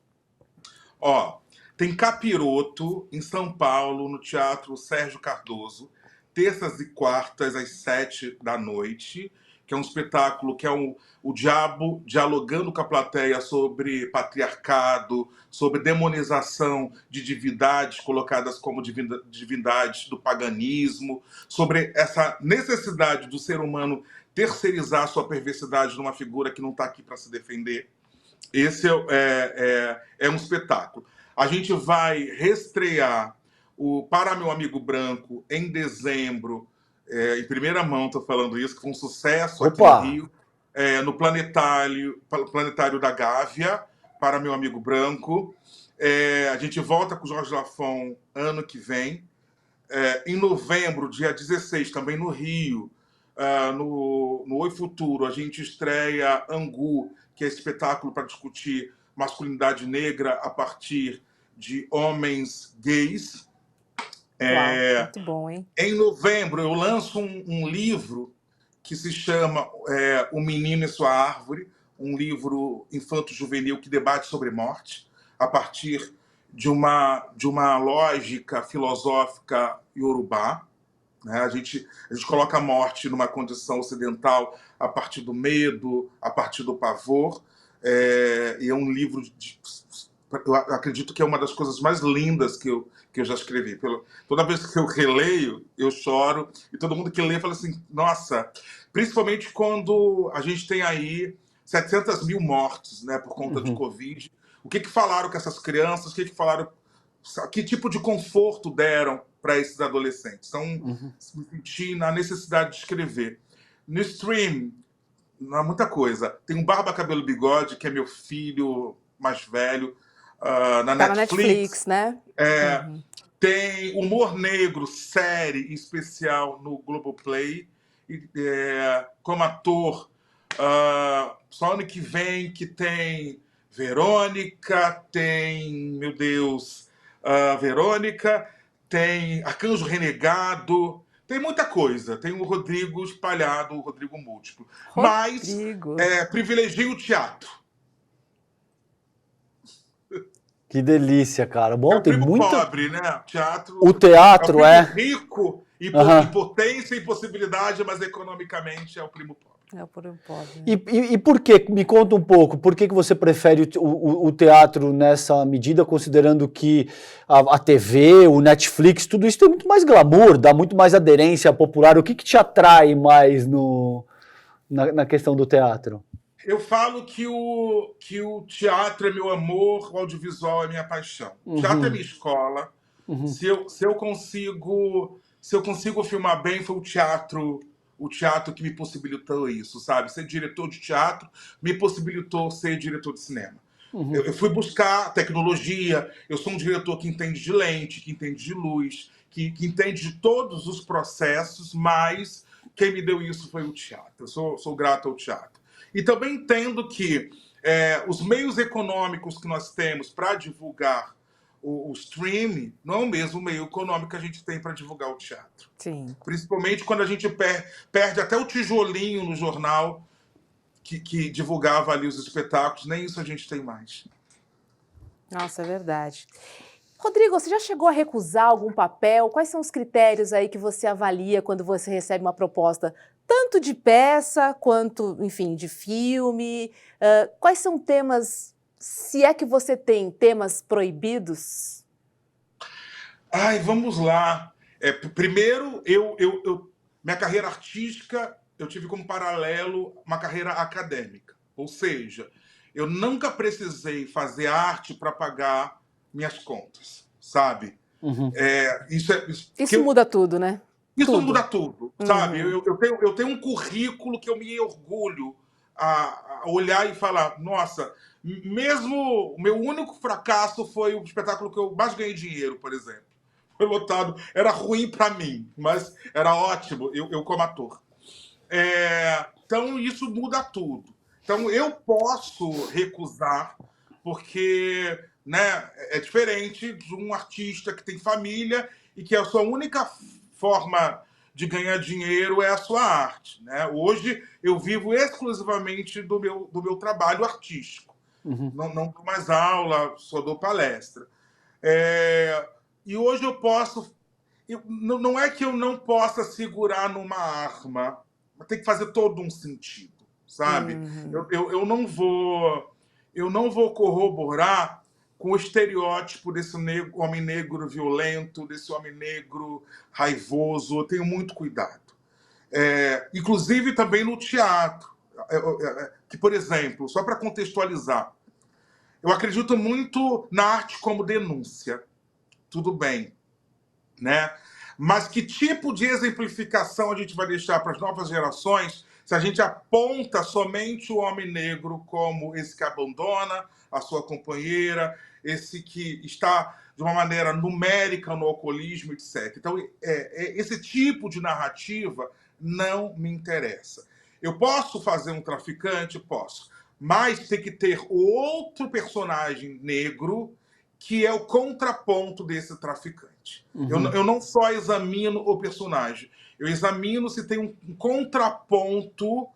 Tem Capiroto, em São Paulo, no Teatro Sérgio Cardoso, terças e quartas, às 19h, que é um espetáculo que é o diabo dialogando com a plateia sobre patriarcado, sobre demonização de divindades colocadas como divindades do paganismo, sobre essa necessidade do ser humano terceirizar sua perversidade numa figura que não está aqui para se defender. Esse é um espetáculo. A gente vai reestrear o Para Meu Amigo Branco em dezembro, em primeira mão estou falando isso, que foi um sucesso aqui no Rio, no Planetário da Gávea, Para Meu Amigo Branco. A gente volta com o Jorge Lafon ano que vem. Em novembro, dia 16, também no Rio, no Oi Futuro, a gente estreia Angu, que é espetáculo para discutir masculinidade negra a partir de homens gays. Muito bom, hein? Em novembro, eu lanço um livro que se chama O Menino e Sua Árvore, um livro infanto-juvenil que debate sobre morte, a partir de uma lógica filosófica iorubá. Né? A gente coloca a morte numa condição ocidental a partir do medo, a partir do pavor. E é um livro, eu acredito que é uma das coisas mais lindas que eu já escrevi. Toda vez que eu releio, eu choro, e todo mundo que lê fala assim, nossa, principalmente quando a gente tem aí 700 mil mortes, né, por conta de Covid. O que falaram com essas crianças? Que tipo de conforto deram para esses adolescentes? Então, me senti na necessidade de escrever. No stream, não há muita coisa. Tem um Barba Cabelo Bigode, que é meu filho mais velho, na Tá na Netflix. Netflix, né? Uhum. Tem Humor Negro, série especial no Globoplay. Como ator, só ano que vem que tem Verônica, tem, meu Deus, Verônica, tem Arcanjo Renegado, tem muita coisa. Tem o Rodrigo espalhado, o Rodrigo múltiplo. Mas Rodrigo. privilegio o teatro. Que delícia, cara. É Bom, o tem primo muita... pobre, né? Teatro O é o teatro primo é... rico em Aham. potência e possibilidade, mas economicamente é o primo pobre. É o primo pobre. E por quê? Me conta um pouco, por que você prefere o teatro nessa medida, considerando que a TV, o Netflix, tudo isso tem muito mais glamour, dá muito mais aderência popular. O que te atrai mais na questão do teatro? Eu falo que o teatro é meu amor, o audiovisual é minha paixão. O teatro é minha escola. Se eu consigo filmar bem, foi o teatro que me possibilitou isso, sabe? Ser diretor de teatro me possibilitou ser diretor de cinema. Eu fui buscar tecnologia, eu sou um diretor que entende de lente, que entende de luz, que entende de todos os processos, mas quem me deu isso foi o teatro. Eu sou grato ao teatro. E também entendo que os meios econômicos que nós temos para divulgar o streaming não é o mesmo meio econômico que a gente tem para divulgar o teatro. Sim. Principalmente quando a gente perde até o tijolinho no jornal que divulgava ali os espetáculos, nem isso a gente tem mais. Nossa, é verdade. Rodrigo, você já chegou a recusar algum papel? Quais são os critérios aí que você avalia quando você recebe uma proposta, tanto de peça quanto, enfim, de filme? Quais são temas, se é que você tem temas proibidos? Ai, vamos lá. Primeiro, minha carreira artística, eu tive como paralelo uma carreira acadêmica. Ou seja, eu nunca precisei fazer arte para pagar minhas contas, sabe? Isso muda tudo, né? Isso Tudo. muda tudo, sabe? Eu tenho um currículo que eu me orgulho a olhar e falar, nossa, mesmo o meu único fracasso foi o espetáculo que eu mais ganhei dinheiro, por exemplo. Foi lotado, era ruim para mim, mas era ótimo, eu como ator. Então isso muda tudo. Então eu posso recusar, porque, né, é diferente de um artista que tem família e que a sua única forma de ganhar dinheiro é a sua arte, né? Hoje eu vivo exclusivamente do meu trabalho artístico. Não dou mais aula, só dou palestra. E hoje eu posso... não é que eu não possa segurar numa arma, mas tem que fazer todo um sentido, sabe? Eu não vou corroborar com o estereótipo desse homem negro violento, desse homem negro raivoso. Eu tenho muito cuidado. Inclusive também no teatro. Que, por exemplo, só para contextualizar, eu acredito muito na arte como denúncia. Tudo bem, né? Mas que tipo de exemplificação a gente vai deixar para as novas gerações se a gente aponta somente o homem negro como esse que abandona a sua companheira, esse que está de uma maneira numérica no alcoolismo, etc. Então, esse tipo de narrativa não me interessa. Eu posso fazer um traficante? Posso. Mas tem que ter outro personagem negro que é o contraponto desse traficante. Eu não só examino o personagem, eu examino se tem um contraponto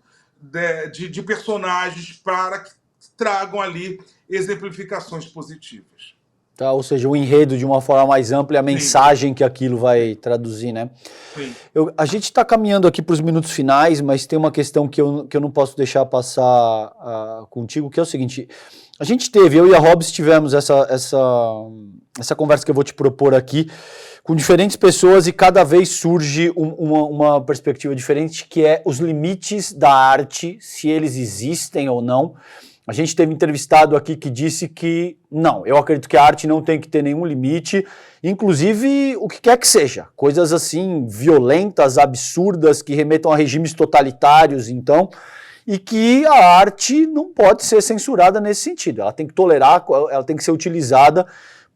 de personagens para que tragam ali exemplificações positivas. Tá, ou seja, o enredo de uma forma mais ampla e a mensagem que aquilo vai traduzir, né? Sim. A gente está caminhando aqui para os minutos finais, mas tem uma questão que eu não posso deixar passar contigo, que é o seguinte: a gente eu e a Hobbs tivemos essa conversa que eu vou te propor aqui com diferentes pessoas e cada vez surge uma perspectiva diferente, que é os limites da arte, se eles existem ou não. A gente teve entrevistado aqui que disse que não, eu acredito que a arte não tem que ter nenhum limite, inclusive o que quer que seja, coisas assim violentas, absurdas, que remetam a regimes totalitários, então. e que a arte não pode ser censurada nesse sentido. Ela tem que tolerar, ela tem que ser utilizada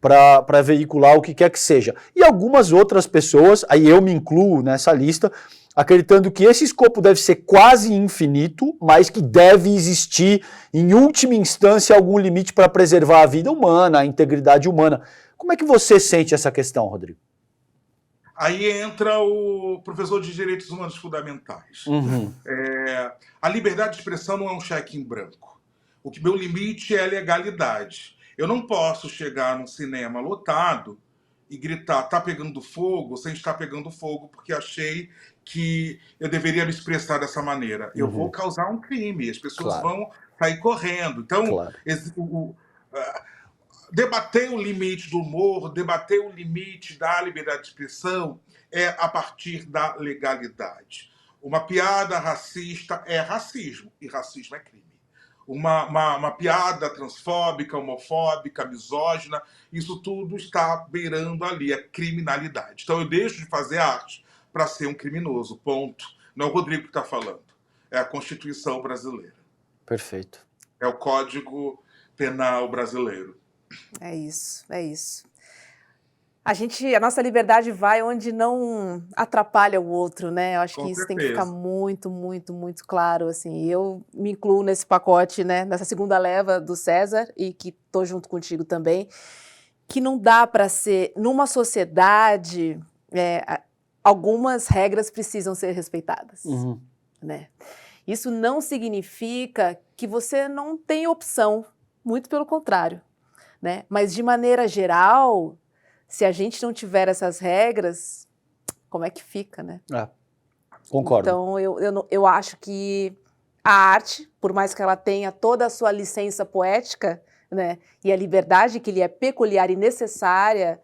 para veicular o que quer que seja. E algumas outras pessoas, aí eu me incluo nessa lista, acreditando que esse escopo deve ser quase infinito, mas que deve existir, em última instância, algum limite para preservar a vida humana, a integridade humana. Como é que você sente essa questão, Rodrigo? Aí entra o professor de Direitos Humanos Fundamentais. A liberdade de expressão não é um cheque em branco. O que meu limite é a legalidade. Eu não posso chegar num cinema lotado e gritar, tá pegando fogo, sem estar pegando fogo, porque achei que eu deveria me expressar dessa maneira. Eu vou causar um crime, as pessoas vão sair correndo. Então, debater o limite do humor, debater o limite da liberdade de expressão é a partir da legalidade. Uma piada racista é racismo, e racismo é crime. Uma piada transfóbica, homofóbica, misógina, isso tudo está beirando ali a criminalidade. Então eu deixo de fazer arte para ser um criminoso, ponto. Não é o Rodrigo que está falando, é a Constituição brasileira. Perfeito. É o Código Penal brasileiro. É isso, é isso. A nossa liberdade vai onde não atrapalha o outro, né? Eu acho que isso tem que ficar muito, muito, muito claro, assim. Eu me incluo nesse pacote, né? Nessa segunda leva do César, e que tô junto contigo também, que não dá para ser, numa sociedade, algumas regras precisam ser respeitadas, né? Isso não significa que você não tem opção, muito pelo contrário, né? Mas de maneira geral, se a gente não tiver essas regras, como é que fica, né? Concordo. Então, eu acho que a arte, por mais que ela tenha toda a sua licença poética, né, e a liberdade que lhe é peculiar e necessária,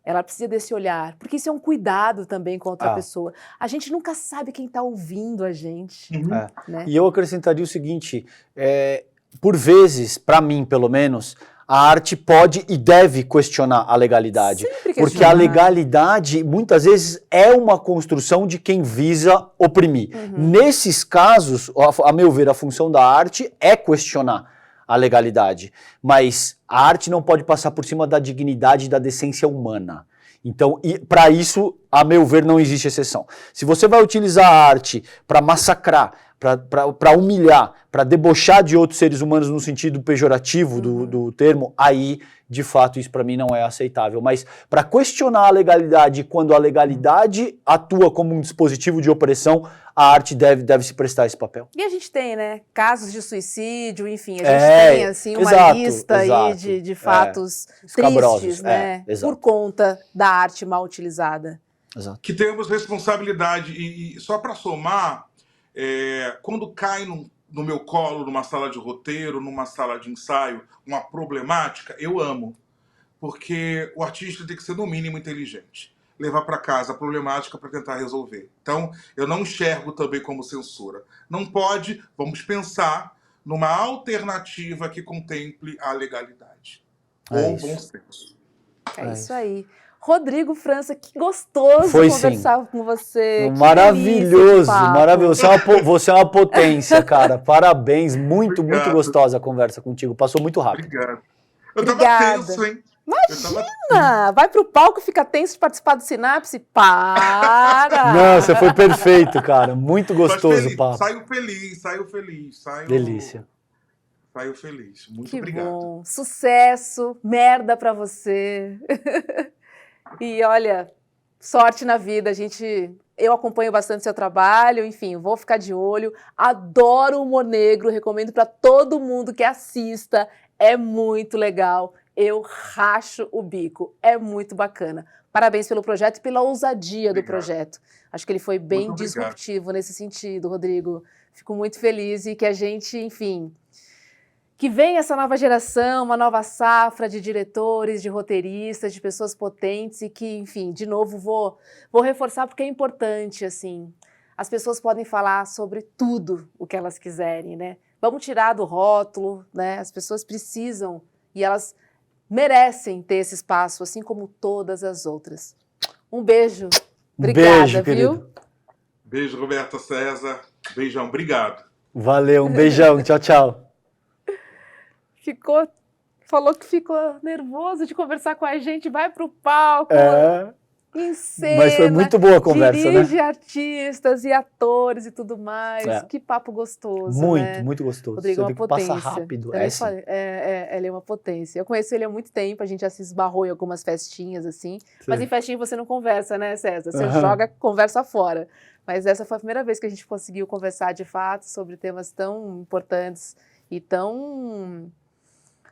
ela precisa desse olhar, porque isso é um cuidado também com a outra pessoa. A gente nunca sabe quem está ouvindo a gente. Né? E eu acrescentaria o seguinte, por vezes, para mim pelo menos, a arte pode e deve questionar a legalidade. Porque a legalidade, muitas vezes, é uma construção de quem visa oprimir. Nesses casos, a meu ver, a função da arte é questionar a legalidade. Mas a arte não pode passar por cima da dignidade e da decência humana. Então, para isso, a meu ver, não existe exceção. Se você vai utilizar a arte para massacrar, para humilhar, para debochar de outros seres humanos no sentido pejorativo do termo, aí, de fato, isso para mim não é aceitável. Mas para questionar a legalidade, quando a legalidade atua como um dispositivo de opressão, a arte deve se prestar esse papel. E a gente tem, né, casos de suicídio, enfim, a gente tem, assim, uma lista aí de fatos tristes, né, por conta da arte mal utilizada. Que temos responsabilidade, e só para somar, quando cai no meu colo, numa sala de roteiro, numa sala de ensaio, uma problemática, eu amo. Porque o artista tem que ser, no mínimo, inteligente. Levar para casa a problemática para tentar resolver. Então, eu não enxergo também como censura. Não pode, vamos pensar numa alternativa que contemple a legalidade. Ou bom senso. É isso aí. Rodrigo França, que gostoso conversar com você. Maravilhoso, maravilhoso. Você é uma potência, cara. Parabéns, muito gostosa a conversa contigo. Passou muito rápido. Obrigado. Eu tava tenso, hein? Imagina! Vai pro palco, fica tenso de participar do Sinapse? Para! Não, você foi perfeito, cara. Muito gostoso o papo. Saiu feliz. Delícia. Saiu feliz. Muito que obrigado. Bom. Sucesso, merda pra você. E olha, sorte na vida. Eu acompanho bastante seu trabalho, enfim, vou ficar de olho. Adoro o humor negro, recomendo para todo mundo que assista. É muito legal. Eu racho o bico. É muito bacana. Parabéns pelo projeto e pela ousadia do projeto. Acho que ele foi bem disruptivo nesse sentido, Rodrigo. Fico muito feliz e que a gente, enfim, que venha essa nova geração, uma nova safra de diretores, de roteiristas, de pessoas potentes e que, enfim, de novo vou reforçar porque é importante, assim. As pessoas podem falar sobre tudo o que elas quiserem, né? Vamos tirar do rótulo, né? As pessoas precisam e elas merecem ter esse espaço, assim como todas as outras. Um beijo. Obrigada, beijo, viu? Querido. Beijo, Roberta César. Beijão, obrigado. Valeu, um beijão, tchau, tchau. Falou que ficou nervoso de conversar com a gente, vai pro palco. Encena, mas foi muito boa a conversa, dirige artistas e atores e tudo mais. Que papo gostoso, né? Muito gostoso. Rodrigo é uma potência. Passa rápido. Ele é uma potência. Eu conheço ele há muito tempo, a gente já se esbarrou em algumas festinhas, assim. Sim. Mas em festinha você não conversa, né, César? Você joga, conversa fora. Mas essa foi a primeira vez que a gente conseguiu conversar de fato sobre temas tão importantes e tão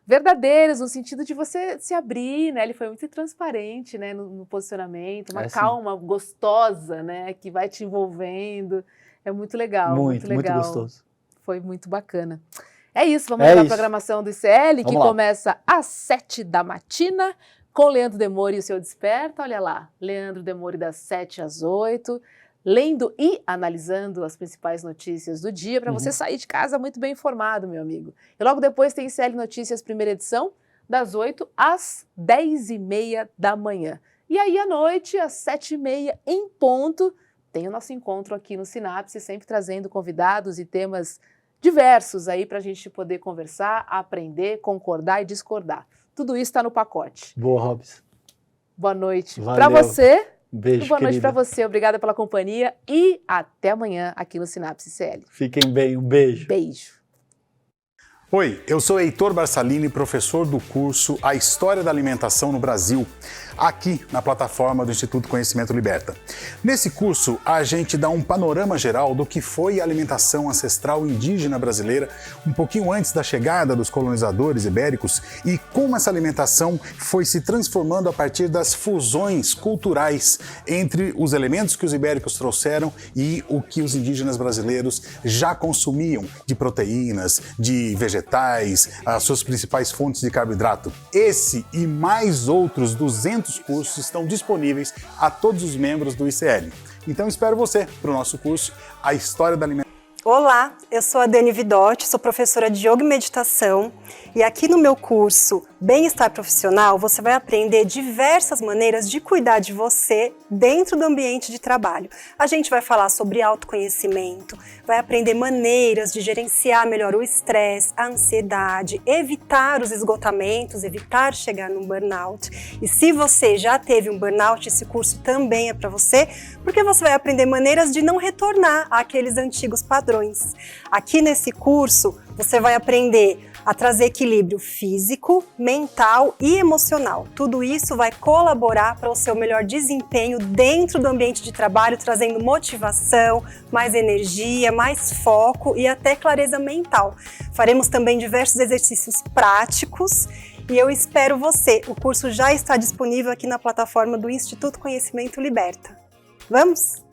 verdadeiros, no sentido de você se abrir, né? Ele foi muito transparente, né, no posicionamento, uma calma gostosa, né, que vai te envolvendo. É muito legal, muito legal. Muito gostoso. Foi muito bacana. É isso, vamos para a programação do ICL, que começa às 7 da matina, com Leandro Demore e o seu Desperta. Olha lá, Leandro Demore das 7 às 8, lendo e analisando as principais notícias do dia, para você sair de casa muito bem informado, meu amigo. E logo depois tem ICL Notícias, primeira edição, das 8 às 10h30 da manhã. E aí, à noite, às 7h30, em ponto, tem o nosso encontro aqui no Sinapse, sempre trazendo convidados e temas diversos aí para a gente poder conversar, aprender, concordar e discordar. Tudo isso está no pacote. Boa, Robson. Boa noite para você. Beijo, boa noite para você, obrigada pela companhia e até amanhã aqui no Sinapse ICL. Fiquem bem, um beijo. Beijo. Oi, eu sou Heitor Barsalini, professor do curso A História da Alimentação no Brasil, aqui na plataforma do Instituto Conhecimento Liberta. Nesse curso, a gente dá um panorama geral do que foi a alimentação ancestral indígena brasileira um pouquinho antes da chegada dos colonizadores ibéricos e como essa alimentação foi se transformando a partir das fusões culturais entre os elementos que os ibéricos trouxeram e o que os indígenas brasileiros já consumiam de proteínas, de vegetais, as suas principais fontes de carboidrato. Esse e mais outros 200 cursos estão disponíveis a todos os membros do ICL. Então espero você para o nosso curso A História da Alimentação. Olá, eu sou a Dani Vidotti, sou professora de Yoga e Meditação e aqui no meu curso Bem-Estar Profissional você vai aprender diversas maneiras de cuidar de você dentro do ambiente de trabalho. A gente vai falar sobre autoconhecimento, vai aprender maneiras de gerenciar melhor o estresse, a ansiedade, evitar os esgotamentos, evitar chegar num burnout. E se você já teve um burnout, esse curso também é para você, porque você vai aprender maneiras de não retornar àqueles antigos padrões. Aqui nesse curso, você vai aprender a trazer equilíbrio físico, mental e emocional. Tudo isso vai colaborar para o seu melhor desempenho dentro do ambiente de trabalho, trazendo motivação, mais energia, mais foco e até clareza mental. Faremos também diversos exercícios práticos e eu espero você. O curso já está disponível aqui na plataforma do Instituto Conhecimento Liberta. Vamos?